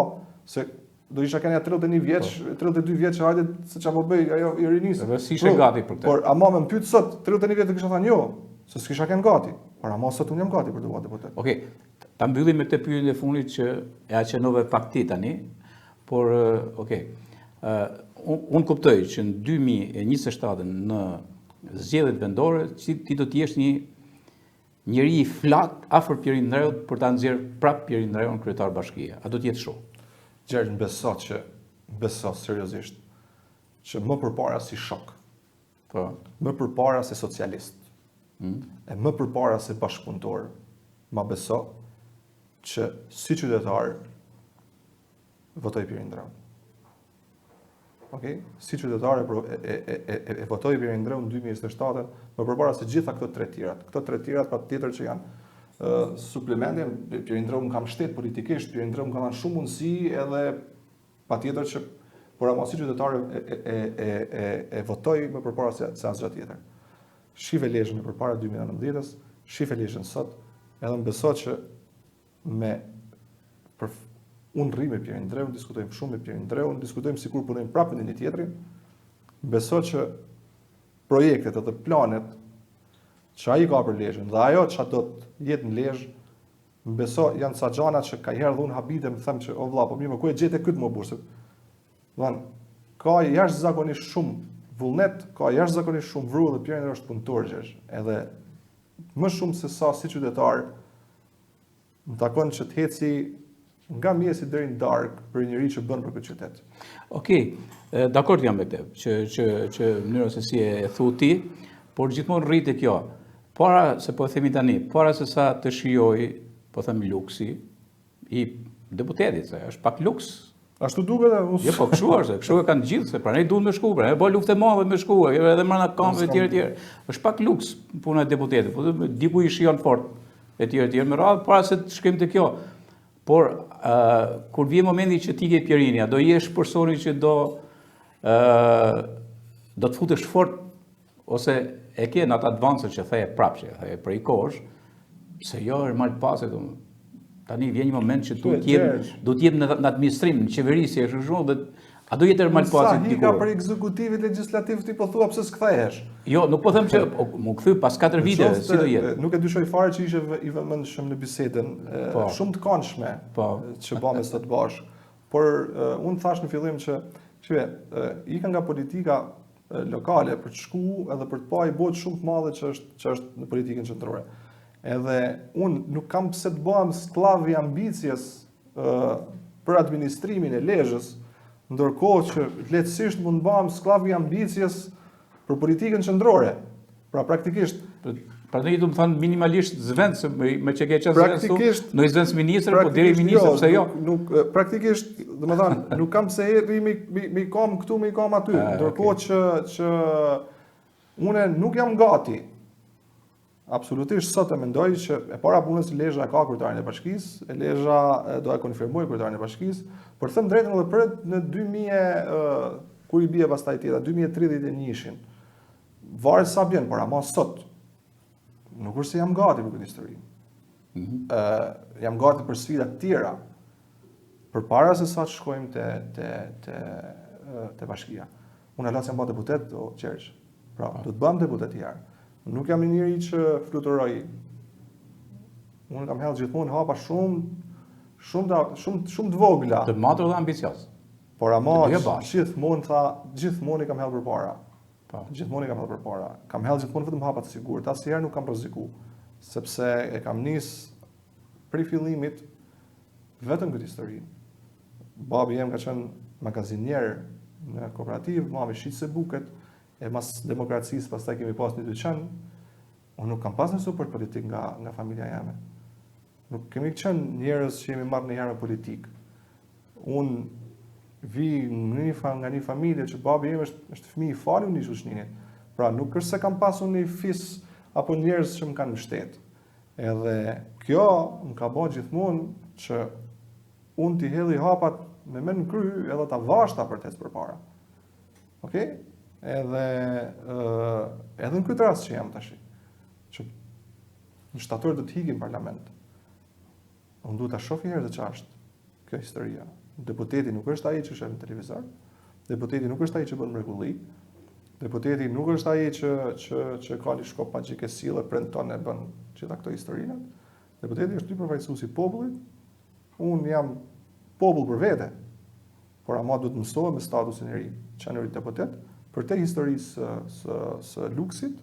se do isha kënë 31 vjeç, 32 vjeç, hajde se çfarë po bëj, ajo i rinisë. Edhe si ishe gati për këtë. Por ama më pyet sot, 31 vjeç të kisha thënë jo, se s'kisha kënë gati. Por ama sot unë jam gati për të bërë deputet. Okej. Ta mbyllim me këtë pyetje e fundit që e aqenove pak ti tani, por okej. Unë kuptoj që në 2027 në zgjedhjet vendore ti do të jesh një njeri i flak afër Pierin Ndreut për ta nxjerrë prap Pierin Ndreun kryetar bashkie. A do të jetë kështu? Gjergj, beso seriozisht që më përpara si shok. Po. Më përpara si socialist. E më përpara si bashkëpunëtor, ma beso që si qytetar votoj Pierin Ndreun. Okej, si qytetar e votoi Pierin Ndreun në 2027, më përpara se gjitha këto tre tjerat. Këto tre tjerat patjetër që janë suplemente. Pierin Ndreun kam shtet politikisht, Pierin Ndreun ka dhënë shumë mundësi edhe patjetër që por ama si qytetar e votoi më përpara se asgjë tjetër. Shive Lezhën përpara 2019-s, shive Lezhën sot, edhe më beso që unë rri me Pierin Ndreun, diskutojmë shumë me Pierin Ndreun, diskutojmë sikur punojmë prapë në një tjetrin. Beso që projektet edhe planet që ai ka për Lezhën dhe ajo që do të jetë në Lezhë, beso janë ca gjana që ka herë dhe unë habitem them që o vlla, po mirë, ku e gjete këtë më burse? Domthon, ka jashtëzakonisht shumë vullnet, ka jashtëzakonisht shumë vru dhe Pierin Ndreun është punëtor gjesh. Edhe më shumë se sa si qytetar më takon që të heci nga mjesi deri në darkë për njëri që bën për këtë qytet. Okej, dakord jam me këtë, që mënyra se si e thu ti, por gjithmonë rritet kjo. Para se po themi tani, para se sa të shijoj, po them luksi i deputetit, se është pak luks. Ashtu duket Jo, po kështu është, kështu e kanë gjithë, se pranë duhet me shku, pranë po luftë e madhe me shku, edhe mbrana kampeve etj. Është pak luks puna e deputetit, po diku i shijon fort etj. Me radhë para se të shkojmë te kjo. Por kur vjen momenti që ti ke Pjerinja, do jesh personi që do të futesh fort ose e ke në atë advancën që theje prapë, që theje për i kosh, se jo është mal pase, tani vjen një moment që do t'jem në administrim, në qeveri, si është shumë, dhe a do jetë mal pase dikur. Sa hika për ekzekutivit legislativ ti po thua pse s'kthehesh? Jo, nuk po them që mu kthy pas 4 vite, si do jetë. Nuk e dyshoj fare që ishe i vëmendshëm në bisedën, shumë të këndshme që bëmë sot bashkë. Por unë thash në fillim që ika nga politika lokale për të shku edhe për të pa i botë shumë të madhe që është në politikën qendrore. Edhe unë nuk kam pse të bëhem skllav i ambicjes për administrimin e Lezhës, ndërkohë që lehtësisht mund të bëhem skllav i ambicjes për politikën qendrore. Pra praktikisht Prandaj do të thënë minimalisht zvend se me që ke qenë zvend, në zvend ministër, po deri ministër pse jo? Nuk praktikisht, domethënë, nuk kam pse erdhi mi kam këtu, mi kam aty. Ndërkohë që unë nuk jam gati. Absolutisht sot e mendoj që e para punës Lezhë ka kryetarin e bashkisë, Lezhë do e konfirmoj kryetarin e bashkisë, por të them drejtën edhe për në 2000 kur i bie pastaj tjetra 2031-shin. Varet sa bjen, por ama sot nuk është se jam gati për këtë histori. Jam gati për sfida të tjera. Përpara se sa të shkojmë te bashkia. Unë las jam bë deputet o Qerç. Pra, do të bëhem deputet i herë. Nuk jam një njeri që fluturoj. Unë kam hedhur gjithmonë hapa shumë të vogla. Të matur dhe ambicioz. Por ama gjithmonë i kam hedhur përpara. Gjithmonë i kam hedhur përpara. Kam hedhur gjithmonë vetëm hapa të sigurt. Asnjëherë nuk kam rreziku, sepse e kam nis prej fillimit vetëm këtë histori. Babi jem ka qenë magazinier në kooperativë, mami shitse buket, e mas demokracisë pastaj kemi pas një dyqan. Unë nuk kam pas një suport politik nga familja jeme. Nuk kemi qenë njerëz që jemi marrë në herë me politikë. Unë vi nga një familje që babi im është fëmijë i falur në shoqërinë. Pra nuk është se kam pasur një fis apo njerëz që më kanë mbështet. Edhe kjo më ka bërë gjithmonë që unë t'i hedhi hapat me mend në kry edhe ta vashta për të ecë përpara. Okej? Edhe në këtë rast që jam tash. Që në shtator do të hiqim parlament. Unë duhet ta shoh një herë se çfarë është kjo historia. Deputeti nuk është ai që shef në televizor. Deputeti nuk është ai që bën mrekulli. Deputeti nuk është ai që ka një shkop magjik e sillë premton e bën gjitha këto historinë. Deputeti është i përfaqësuesi i popullit. Unë jam popull për vete. Por ama duhet të mësohem me statusin e ri, çanëri deputet, për te historisë së luksit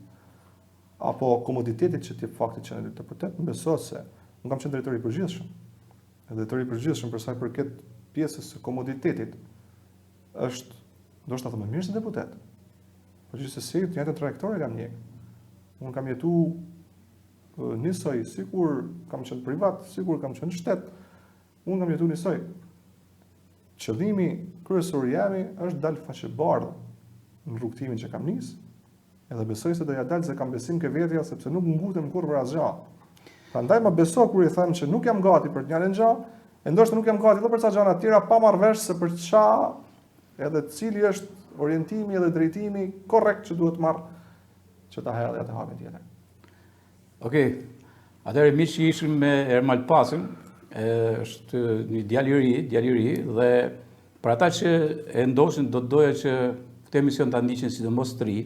apo komoditetit që ti fakti çanëri deputet, besoj se unë kam qenë drejtori i përgjithshëm. Edhe drejtori i përgjithshëm për sa i përket pjesës së komoditetit është ndoshta më mirë se deputet. Por gjithsesi të njëjtën trajektore kam njeh. Unë kam jetuar njësoj, sikur kam qenë privat, sikur kam qenë shtet. Unë kam jetuar njësoj. Qëllimi kryesor i jemi është dal faqebardh në rrugtimin që kam nis. Edhe besoj se do ja dal se kam besim ke vetja sepse nuk ngutem kurrë për asgjë. Prandaj më beso kur i them që nuk jam gati për të njërin gjë, e ndoshta nuk jam gati edhe për ca gjëra të tjera pa marrë vesh se për ç'a edhe cili është orientimi edhe drejtimi korrekt që duhet marr që ta hedhë atë hapin tjetër. Okej. Atëherë miq që ishim me Ermal Pasin, është një djalë i ri dhe për ata që e ndosin do të doja që këtë emision ta ndiqin sidomos të ri,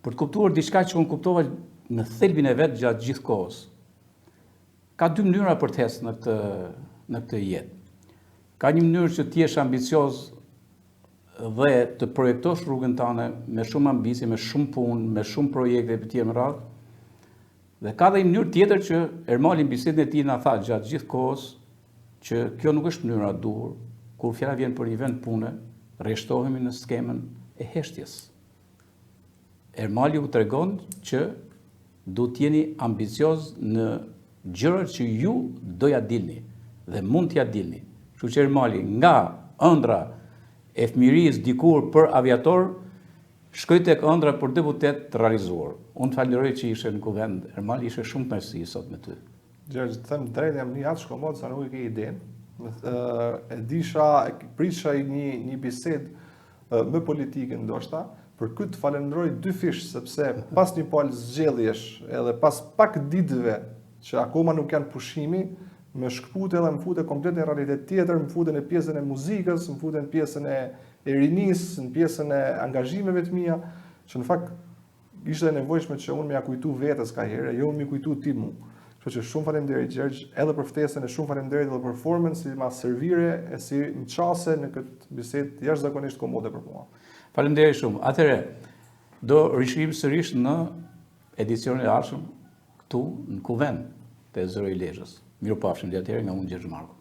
për të kuptuar diçka që unë kuptova në thelbin e vet gjatë gjithë kohës. Ka dy mënyra për të ecë në këtë jetë. Ka një mënyrë që ti jesh ambicioz dhe të projektosh rrugën tënde me shumë ambicie, me shumë punë, me shumë projekte të tjera më radh. Dhe ka dhe një mënyrë tjetër që Ermali në bisedën e tij na tha gjatë gjithë kohës që kjo nuk është mënyra e duhur, kur fjala vjen për një vend pune, rreshtohemi në skemën e heshtjes. Ermali u tregon që du t'jeni ambicioz në gjërat që ju doja dilni dhe mund t'ja dilni. Kështu që Ermali nga ëndra e fëmirisë dikur për aviator, shkoj tek ëndra për deputet të realizuar. Unë të falenderoj që ishe në kuvend, Ermali, ishe shumë kënaqësi sot me ty. Gjergj, të them drejt, jam një atë shkomod sa nuk i ke idenë. E disha, prisha një bisedë me politikën ndoshta, për këtë falenderoj dy fish, sepse pas një palë zgjedhjesh edhe pas pak ditëve që akoma nuk janë pushimi, më shkpute edhe më fute komplet në realitet tjetër, më fute në pjesën e muzikës, më fute në pjesën e rinisë, në pjesën e angazhimeve të mia, që në fakt ishte e nevojshme që unë më ja kujtu vetes ka herë, jo më kujtu ti mu. Kështu që shumë faleminderit Gjergj, edhe për ftesën e shumë faleminderit edhe për formën si ma servire e si më çase në këtë bisedë jashtëzakonisht komode për mua. Faleminderit shumë. Atëherë, do rishihim sërish në edicionin e ardhshëm këtu në kuvend të Zëri i Lezhës. Mirupafshim deri atëherë nga unë Gjergj Marko.